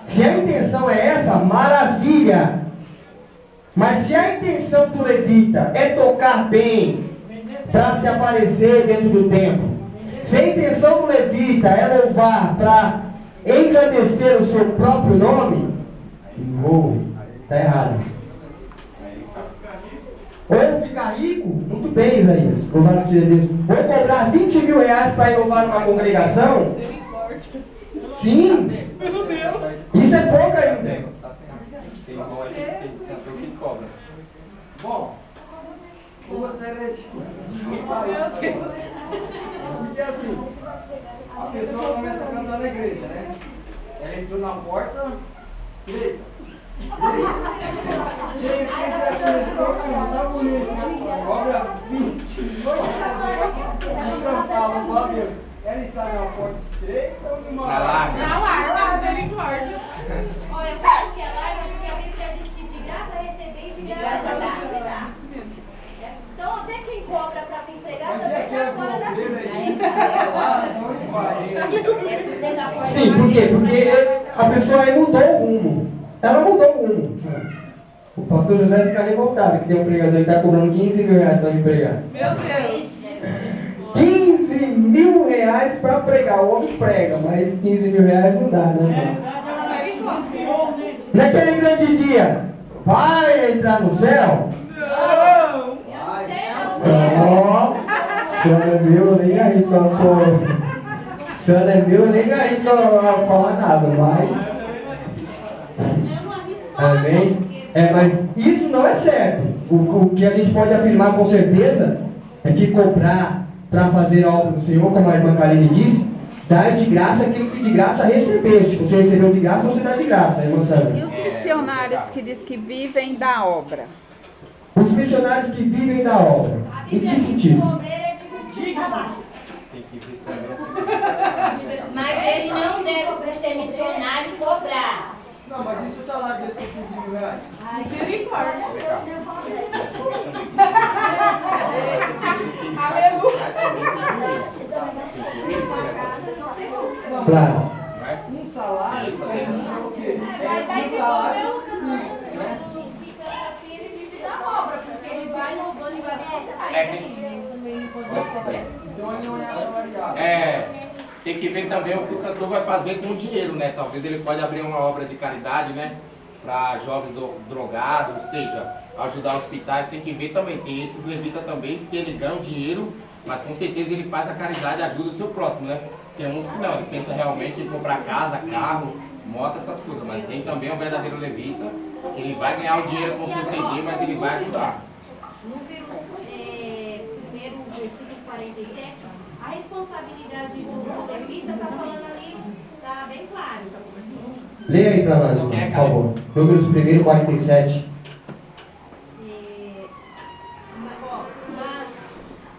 Se a intenção é essa, maravilha. Mas se a intenção do levita é tocar bem, para se aparecer dentro do templo. Se a intenção do levita é louvar para engrandecer o seu próprio nome, está errado. Ou ficar rico, muito bem, Isaías, louvado seja Deus. Ou cobrar 20 mil reais para ir louvar numa congregação. Sim, isso é pouco ainda. Bom, eu gostaria de falar isso. Porque assim, a pessoa começa a cantar na igreja, né? Ela entrou na porta estreita. E aí já começou a cantar bonito. Cobra 20. Então fala, Fábio, ela está na porta estreita ou numa larga? Na larga, misericórdia. Olha, eu falo que é larga porque a Bíblia diz que de graça receber e de graça dar. Então até quem cobra para vir pregar, mas é que é fora da vida. Sim, por quê? Porque a pessoa aí mudou o rumo. Ela mudou o rumo. O pastor José fica revoltado que tem um pregador que está cobrando 15 mil reais para me pregar. Meu Deus! 15 mil reais para pregar. O homem prega, mas 15 mil reais não dá, né? Naquele grande dia, vai entrar no céu? Não! Ó, se ela é meu, eu nem arrisco a pôr. Se ela é meu, eu nem arrisco a falar nada, mas. Amém? Mas isso não é certo. O que a gente pode afirmar com certeza é que cobrar para fazer a obra do Senhor, como a irmã Karine disse, dá de graça aquilo que de graça recebeste. Você recebeu de graça, você dá de graça, irmã Sandra. E os missionários que diz que vivem da obra? Os missionários que vivem da obra. Em que sentido? Mas ele não deve, para ser missionário, cobrar. Não, mas isso o salário dele por 15 mil reais? Misericórdia! Aleluia! Claro. Um salário quer dizer o quê? Mas aí Um se salário for né? ficando assim, ele vive da obra, porque ele vai louvando e vai Então ele não é assalariado. Tem que ver também o que o cantor vai fazer com o dinheiro, né? Talvez ele pode abrir uma obra de caridade, né? Para jovens drogados, ou seja, ajudar hospitais. Tem que ver também, tem esses levitas também que ele ganha o dinheiro, mas com certeza ele faz a caridade e ajuda o seu próximo, né? Tem uns que não, ele pensa realmente em comprar casa, carro, moto, essas coisas. Mas tem também um verdadeiro levita, que ele vai ganhar o dinheiro com seu CD, mas ele vai ajudar. Números, primeiro versículo 47, a responsabilidade do levita está falando ali, está bem claro. Leia aí para nós, por favor. Números 1, 47.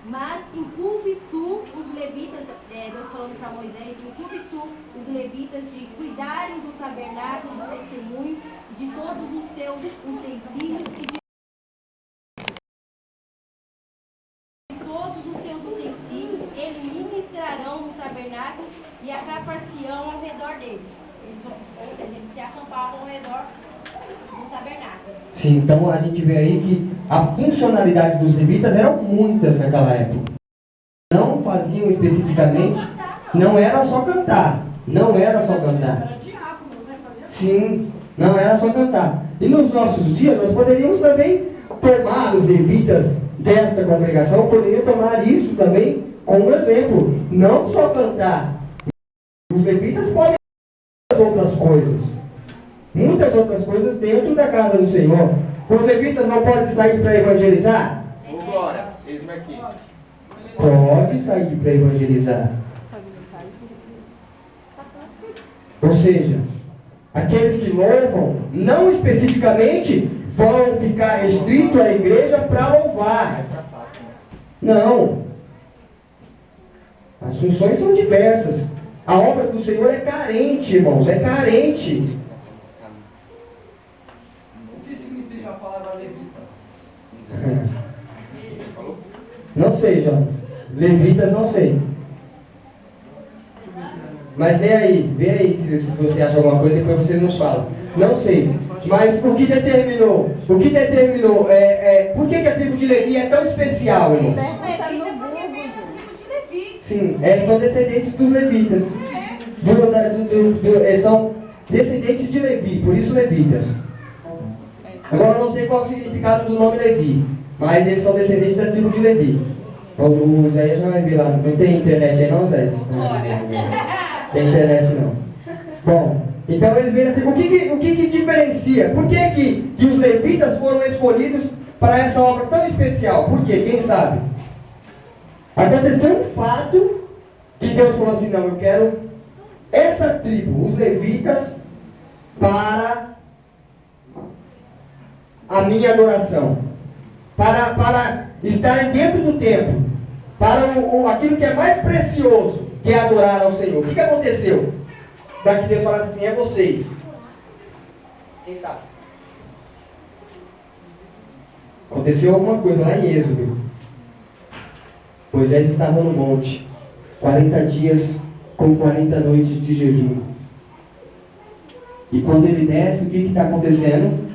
Mas incumbe tu os levitas, Deus falando para Moisés, incumbe tu os levitas de cuidarem do tabernáculo do testemunho, de todos os seus utensílios e de todos os seus utensílios, eles ministrarão no tabernáculo e acampar-se-ão ao redor dele. Ou seja, eles se acampavam ao redor do tabernáculo. Sim, então a gente vê aí que a funcionalidade dos levitas eram muitas naquela época. Não faziam especificamente, não era só cantar. Não era só cantar. Sim, não era só cantar. E nos nossos dias nós poderíamos também tomar os levitas desta congregação, poderia tomar isso também como exemplo. Não só cantar. Os levitas podem fazer outras coisas. Muitas outras coisas dentro da casa do Senhor. Os levitas não podem sair para evangelizar? Ô Glória, eis-me aqui. Pode sair para evangelizar. Ou seja, aqueles que louvam, não especificamente vão ficar restritos à igreja para louvar. Não. As funções são diversas. A obra do Senhor é carente, irmãos, é carente. O que significa a palavra levita? Não sei, Jonas. Levitas não sei. Mas vê aí se você acha alguma coisa, depois você nos fala. Não sei. Mas o que determinou? Por que a tribo de Levi é tão especial, irmão? Sim, são descendentes dos levitas. São descendentes de Levi, por isso levitas. Agora eu não sei qual é o significado do nome Levi, mas eles são descendentes da tribo de Levi. O Zé já vai ver lá. Não tem internet aí não, Zé? Não tem internet não. Bom, então eles vêm da tribo. O que diferencia? Por que os levitas foram escolhidos para essa obra tão especial? Por quê? Quem sabe? Aconteceu um fato que Deus falou assim: não, eu quero essa tribo, os levitas, para a minha adoração, para estarem dentro do templo, para aquilo que é mais precioso, que é adorar ao Senhor. O que aconteceu? Para que Deus falasse assim: é vocês. Quem sabe? Aconteceu alguma coisa lá em Êxodo. Moisés estava no monte, 40 dias com 40 noites de jejum. E quando ele desce, o que está acontecendo?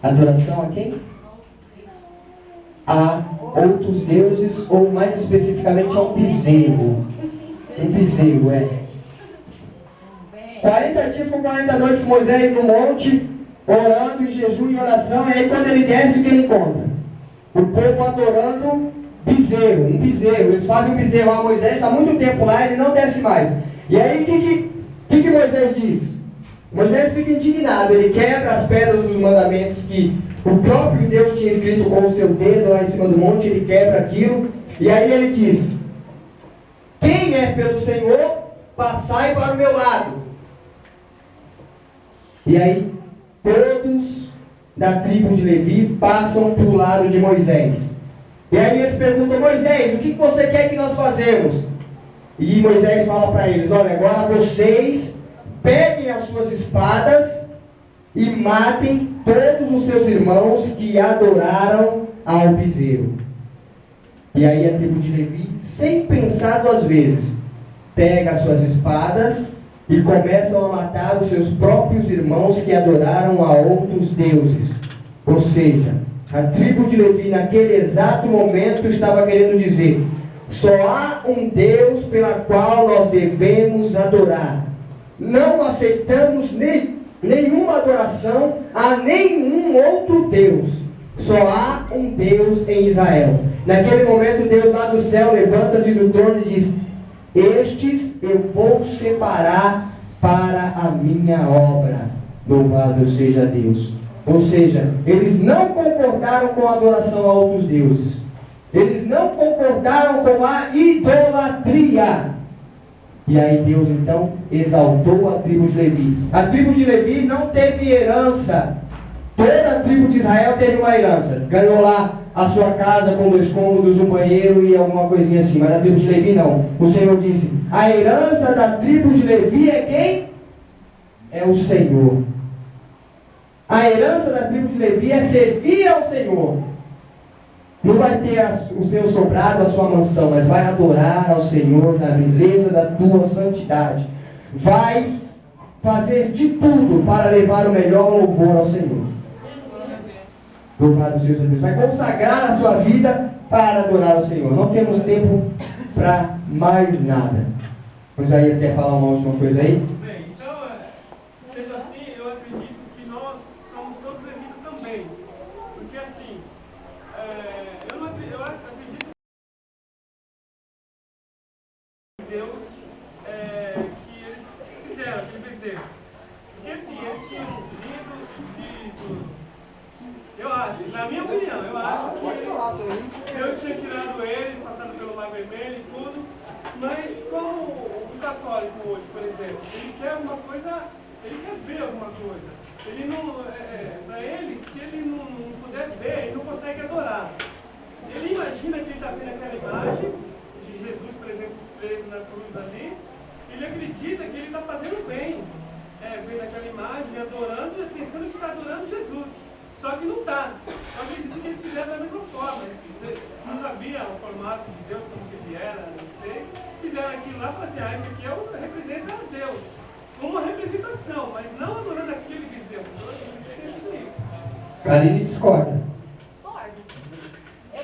Adoração a quem? A outros deuses, ou mais especificamente a um bezerro. Um bezerro, 40 dias com 40 noites, Moisés no monte, orando em jejum e oração. E aí quando ele desce, o que ele encontra? O povo adorando bezerro, um bezerro. Eles fazem um bezerro a Moisés, está muito tempo lá, ele não desce mais. E aí o que Moisés diz? Moisés fica indignado, ele quebra as pedras dos mandamentos que o próprio Deus tinha escrito com o seu dedo lá em cima do monte, ele quebra aquilo, e aí ele diz: quem é pelo Senhor, passai para o meu lado. E aí todos da tribo de Levi passam para o lado de Moisés. E aí eles perguntam: Moisés, o que você quer que nós fazemos? E Moisés fala para eles: olha, agora vocês peguem as suas espadas e matem todos os seus irmãos que adoraram ao bezerro. E aí a tribo de Levi, sem pensar duas vezes, pega as suas espadas e começam a matar os seus próprios irmãos que adoraram a outros deuses. Ou seja, a tribo de Levi naquele exato momento estava querendo dizer: só há um Deus pela qual nós devemos adorar. Não aceitamos nenhuma adoração a nenhum outro Deus. Só há um Deus em Israel. Naquele momento Deus lá do céu levanta-se do trono e diz: estes eu vou separar para a minha obra. Louvado seja Deus. Ou seja, eles não concordaram com a adoração a outros deuses. Eles não concordaram com a idolatria. E aí Deus então exaltou a tribo de Levi. A tribo de Levi não teve herança. Toda a tribo de Israel teve uma herança. Ganhou lá a sua casa com 2 cômodos, um banheiro e alguma coisinha assim. Mas a tribo de Levi não. O Senhor disse: a herança da tribo de Levi é quem? É o Senhor. A herança da tribo de Levi é servir ao Senhor. Não vai ter o seu sobrado, a sua mansão, mas vai adorar ao Senhor na beleza da tua santidade. Vai fazer de tudo para levar o melhor louvor ao Senhor. Louvado seja Deus. Vai consagrar a sua vida para adorar ao Senhor. Não temos tempo para mais nada. O Isaías quer falar uma última coisa aí? Bem, então, sendo assim, eu acredito que nós somos todos levitas também. Porque assim, eu acredito que Deus, que eles fizeram aquele bezerro. Porque assim, eles tinham vindo eu acho, na minha opinião, eu acho que Deus tinha tirado eles, passando pelo Mar Vermelho e tudo, mas como o católico hoje, por exemplo, ele quer uma coisa, ele quer ver alguma coisa. Ele não, para ele, se ele não puder ver, ele não consegue adorar. Ele imagina que ele está vendo aquela imagem de Jesus, por exemplo, preso na cruz ali, ele acredita que ele está fazendo bem, vendo aquela imagem, adorando, pensando que está adorando Jesus. Só que não está. Eu acredito que eles fizeram da mesma forma. Não sabia o formato de Deus, como que ele era, não sei. Fizeram aquilo lá e falaram assim: esse aqui representa Deus. Uma representação, mas não adorando aquele bezerro. Karine discorda. Discordo. Eu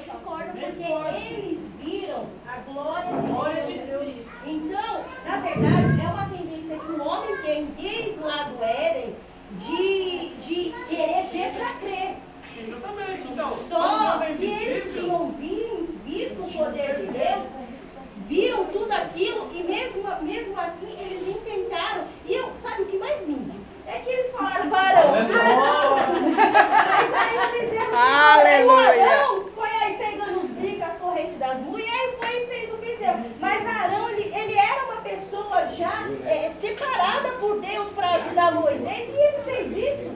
separada por Deus para ajudar Moisés, e ele fez isso.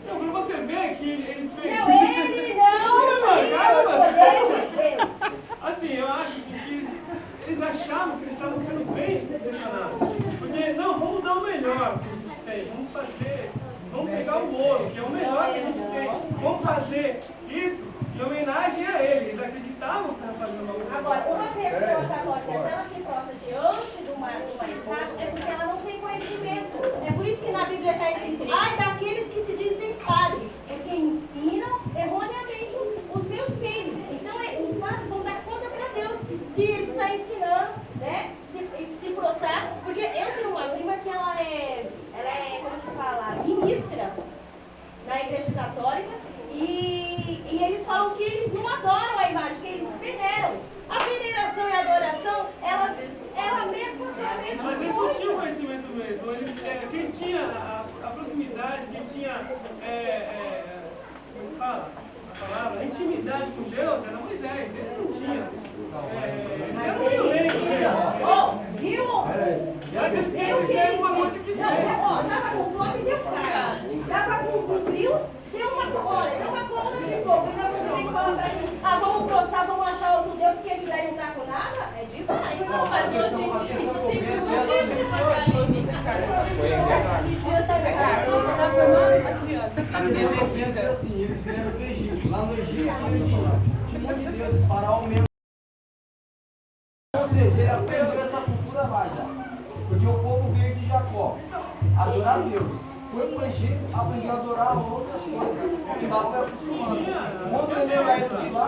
Não, mas você vê que ele fez... Não, ele não! Calma. Assim, eu acho que eles achavam que eles estavam sendo bem direcionados. Porque, não, vamos dar o melhor que a gente tem, vamos fazer, vamos pegar o ouro, que é o melhor que a gente tem, vamos fazer isso em homenagem a ele. Eles acreditavam que estavam fazendo uma coisa. Agora, uma pessoa católica, se ela se prostra diante do maestro, é porque ela não tem conhecimento. É por isso que na Bíblia está escrito, ai daqueles que se dizem padres, é quem ensina erroneamente os meus filhos. Então, os padres vão dar conta para Deus que ele está ensinando, né? Se prostrar, porque eu tenho uma prima que ela é como que fala, ministra na Igreja Católica, e eles falam que eles não adoram a imagem, que eles veneram. A veneração e a adoração, ela mesma são a mesma Mas eles coisa. não tinham conhecimento mesmo. Eles, quem tinha a proximidade, quem tinha como fala a palavra, a intimidade com Deus era Moisés. Ele não tinha. Eles eram violentos mesmo. Viu? Mas eles queriam uma coisa que não, tava com fome e deu carne. Tava com frio, deu uma cola de fogo. Então você tem que falar pra mim, vamos prostar, vamos achar outro Deus, porque esse daí não tá com nada? É demais. Não, mas hoje em dia não tem assim, eles vieram do Egito. Lá no Egito tinha um monte de deuses, faraó mesmo. Ou seja, ele aprendeu essa cultura lá já. Porque o povo veio de Jacó adorar Deus. Foi para o Egito, aprendeu a adorar outras coisas. E lá foi acostumando. Quando ele saiu de lá,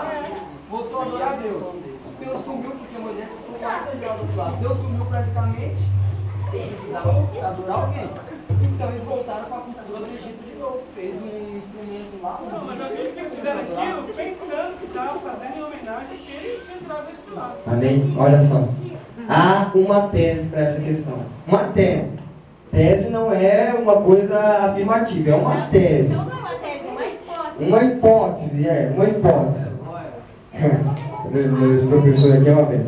voltou a adorar Deus. Deus sumiu, porque Moisés ficou lá do outro lado. Deus sumiu praticamente. Eles precisavam adorar alguém. Então eles voltaram para a cultura do Egito de novo. Fez um instrumento lá. Não, mas eu acredito que eles fizeram aquilo pensando que estavam fazendo em homenagem a que ele tinha tirado desse lado. Amém? Olha só. Há uma tese para essa questão. Uma tese. Tese não é uma coisa afirmativa, é uma tese. Então não é uma tese, é uma hipótese. Uma hipótese, uma hipótese. Esse professor aqui é uma vez.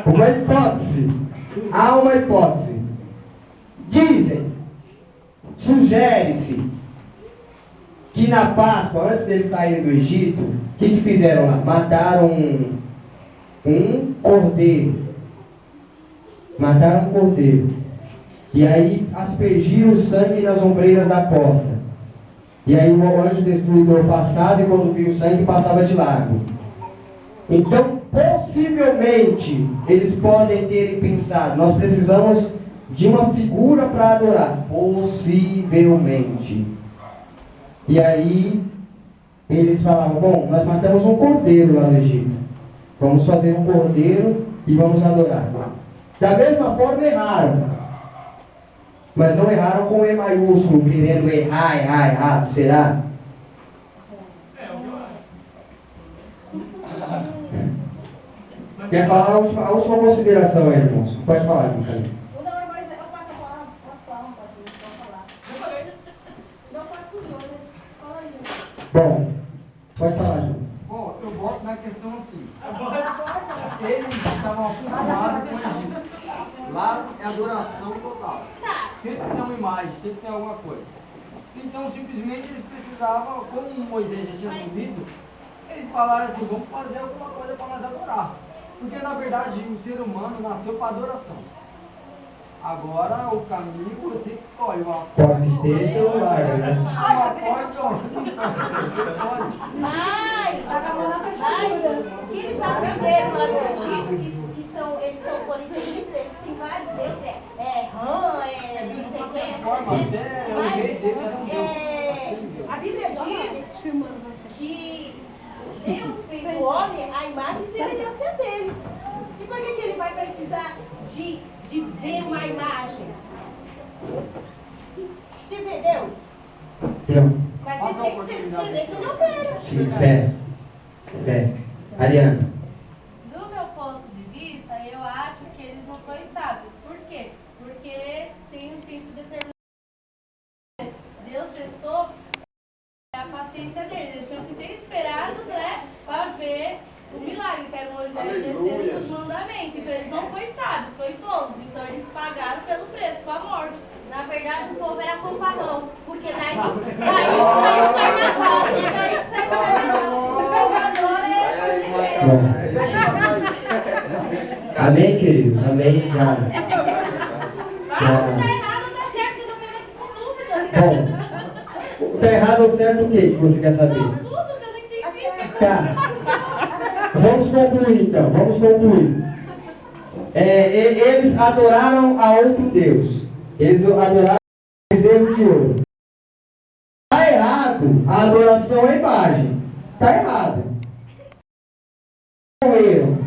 Uma hipótese. Há uma hipótese. Dizem, sugere-se, que na Páscoa, antes deles saírem do Egito, o que fizeram lá? Mataram um cordeiro. Mataram um cordeiro. E aí aspergiram o sangue nas ombreiras da porta. E aí o anjo destruidor passava e quando viu o sangue passava de largo. Então, possivelmente, eles podem terem pensado, nós precisamos de uma figura para adorar. Possivelmente. E aí, eles falavam, bom, nós matamos um cordeiro lá no Egito. Vamos fazer um cordeiro e vamos adorar. Da mesma forma, erraram. Mas não erraram com E maiúsculo, querendo errar, errado, será? Quer falar a última consideração aí, irmãos? Pode falar, irmão. Eu passo a palavra, pode falar. Não pode com o Júnior. Fala aí, Júnior. Bom, pode falar, Júnior. Bom, eu boto na questão assim. Eles estavam acostumados com o Egito. Lá é adoração total. Sempre tem uma imagem, sempre tem alguma coisa. Então, simplesmente, eles precisavam, como Moisés já tinha subido, eles falaram assim, vamos fazer alguma coisa para nós adorar. Porque, na verdade, o ser humano nasceu para adoração. Agora, o caminho, você que escolhe. Pode ser teu larga, né? Mas, que eles aprenderam lá no Egito, eles são politeístas, eles têm vários deuses, não sei quem, mas a Bíblia diz que Deus fez o homem à imagem e semelhança dele. E por que ele vai precisar de ver uma imagem? Se vê Deus? Não. Mas você vê que ele opera. Sim, pé. Ariana. Do meu ponto de vista, eu acho que eles não foram sábios. Por quê? Porque tem um tempo determinado. Deus testou a paciência deles. Eles tinham que ter esperado, né, para ver o milagre, que era o Moisés descendo dos mandamentos. Então eles não foram sábios, foi tolos. Então eles pagaram pelo verdade, o povo era fanfarrão. Porque daí que saiu o carnaval. É daí que saiu o carnaval. O Salvador é... Amém, queridos? Amém? Já. Tá errado, tá certo, que eu tô saindo aqui com dúvida. Bom, tá errado ou certo o que você quer saber? Tudo que eu não entendi. Tá. Vamos concluir então, vamos concluir. Eles adoraram a outro Deus. Eles adoraram o bezerro de ouro. Está errado a adoração à imagem. Está errado. Morreram.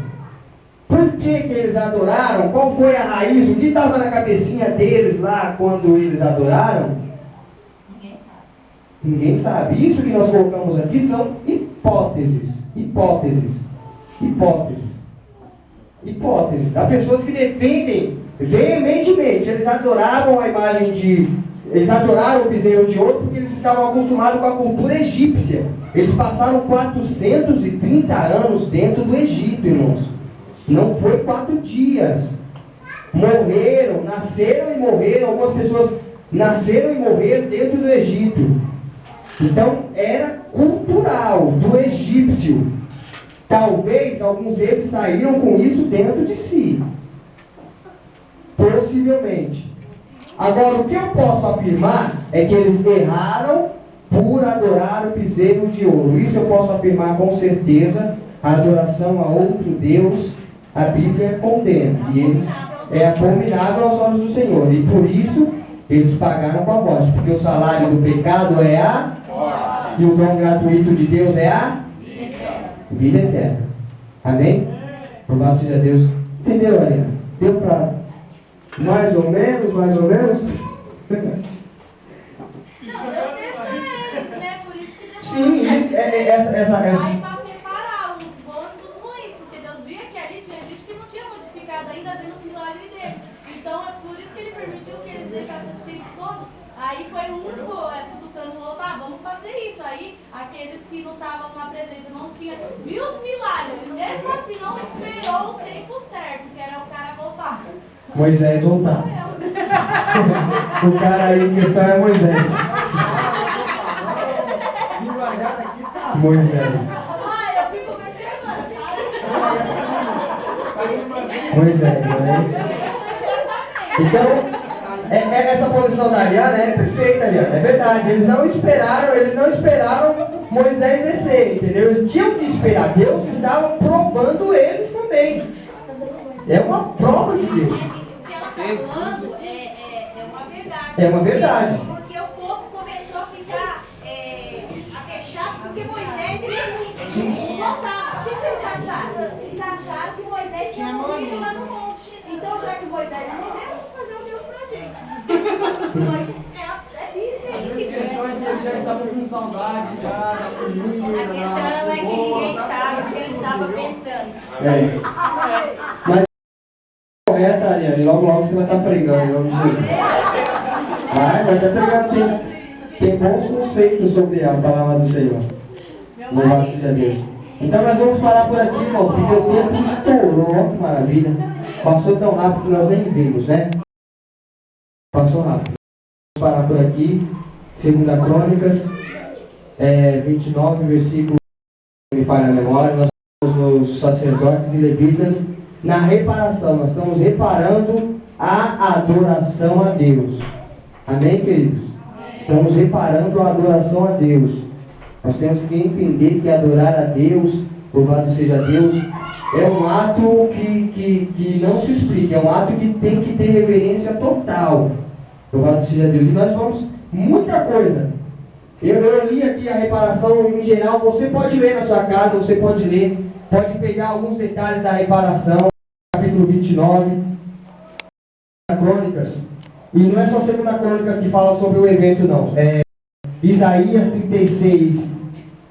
Por que eles adoraram? Qual foi a raiz? O que estava na cabecinha deles lá quando eles adoraram? Ninguém sabe. Isso que nós colocamos aqui são hipóteses. Há pessoas que defendem veementemente. Eles adoravam a imagem eles adoraram o bezerro de ouro porque eles estavam acostumados com a cultura egípcia. Eles passaram 430 anos dentro do Egito, irmãos. Não foi 4 dias. Morreram, nasceram e morreram. Algumas pessoas nasceram e morreram dentro do Egito. Então, era cultural, do egípcio. Talvez alguns deles saíram com isso dentro de si. Possivelmente. Agora, o que eu posso afirmar é que eles erraram por adorar o bezerro de ouro. Isso eu posso afirmar com certeza. A adoração a outro Deus, a Bíblia condena. E eles é abominável aos olhos do Senhor. E por isso, eles pagaram com a morte. Porque o salário do pecado é a morte. E o dom gratuito de Deus é a vida eterna. Amém? Louvado seja Deus. Entendeu, Ariana? Deu para mais ou menos? Não, Deus testa eles, né? Por isso que Deus... Sim, essa... Aí para separar os bons dos ruins, porque Deus via que ali tinha gente que não tinha modificado ainda vendo o milagre dele. Então é por isso que ele permitiu que eles deixassem esse tempo todo. Aí foi um cutucando o outro, vamos fazer isso. Aí aqueles que não estavam na presença, não tinham, viu os milagres, e mesmo assim não esperou o tempo certo, que era o cara voltar. Moisés voltar. O cara aí em questão é Moisés. Moisés. Eu fico perguntando, Moisés, né? Então, essa posição da Ariana é perfeita, Ariana, é verdade. Eles não esperaram Moisés descer, entendeu? Eles tinham que esperar. Deus estava provando eles também. É uma prova de Deus. O que ela está falando é uma verdade. É uma verdade. Porque o povo começou a ficar fechado porque Moisés ia voltar. O que eles acharam? Eles acharam que Moisés tinha morrido lá no monte. Então, já que Moisés morreu, vamos fazer o Deus pra gente. As questões que eles já estavam com saudade, já da família, A questão é que ninguém sabe o que ele estava pensando. Mas correta, Ariane, logo você vai estar pregando em nome de Jesus. Vai estar pregando, tem bons conceitos sobre a palavra do Senhor. Louvado seja Deus. Então nós vamos parar por aqui, irmãos, porque o tempo estourou, que maravilha. Passou tão rápido que nós nem vimos, né? Passou rápido. Vamos parar por aqui. 2 Crônicas 29, versículo, me falha a memória. Nós estamos nos sacerdotes e levitas na reparação. Nós estamos reparando a adoração a Deus. Amém, queridos? Estamos reparando a adoração a Deus. Nós temos que entender que adorar a Deus, louvado seja Deus, é um ato que não se explica. É um ato que tem que ter reverência total. Louvado seja Deus. E nós vamos muita coisa. Eu li aqui a reparação em geral. Você pode ler na sua casa, você pode ler. Pode pegar alguns detalhes da reparação. Capítulo 29. Crônicas. E não é só 2 Crônicas que fala sobre o evento, não. Isaías 36,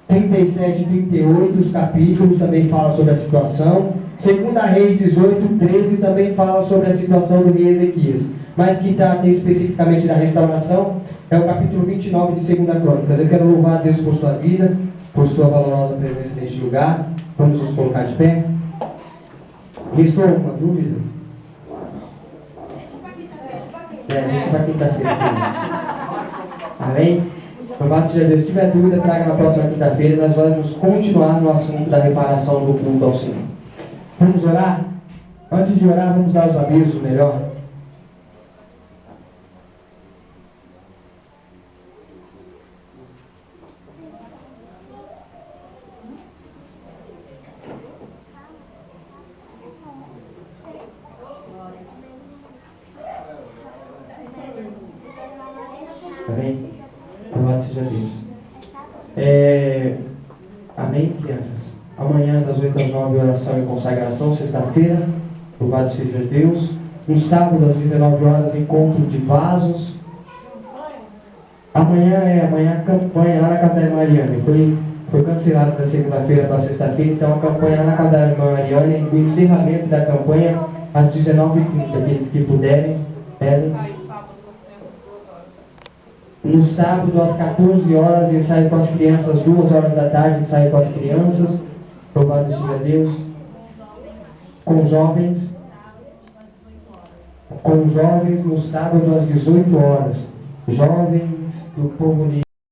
37 e 38, os capítulos também falam sobre a situação. 2 Reis 18, 13 também fala sobre a situação do rei Ezequias. Mas que trata especificamente da restauração é o capítulo 29 de 2 Crônicas. Eu quero louvar a Deus por sua vida, por sua valorosa presença neste lugar. Vamos nos colocar de pé. Restou alguma dúvida? Deixa para quinta-feira. Amém? Louvado seja Deus. Se tiver dúvida, traga na próxima quinta-feira. Nós vamos continuar no assunto da reparação do culto ao Senhor. Vamos orar? Antes de orar, vamos dar os avisos melhor. Amém? Louvado seja Deus. Amém, crianças? Amanhã, das 8 às 9, oração e consagração, sexta-feira. Louvado seja Deus. No sábado, às 19 horas, encontro de vasos. Amanhã a campanha lá na casa da irmã Ariane. Foi cancelada da segunda-feira para sexta-feira, então a campanha lá na casa da irmã Ariane, o encerramento da campanha às 19h30. Aqueles que puderem, pedem. No sábado, às 14 horas, ensaio com as crianças, 2 horas da tarde, ensaio com as crianças. Louvado seja Deus. Com jovens no sábado, às 18 horas. Jovens do povo de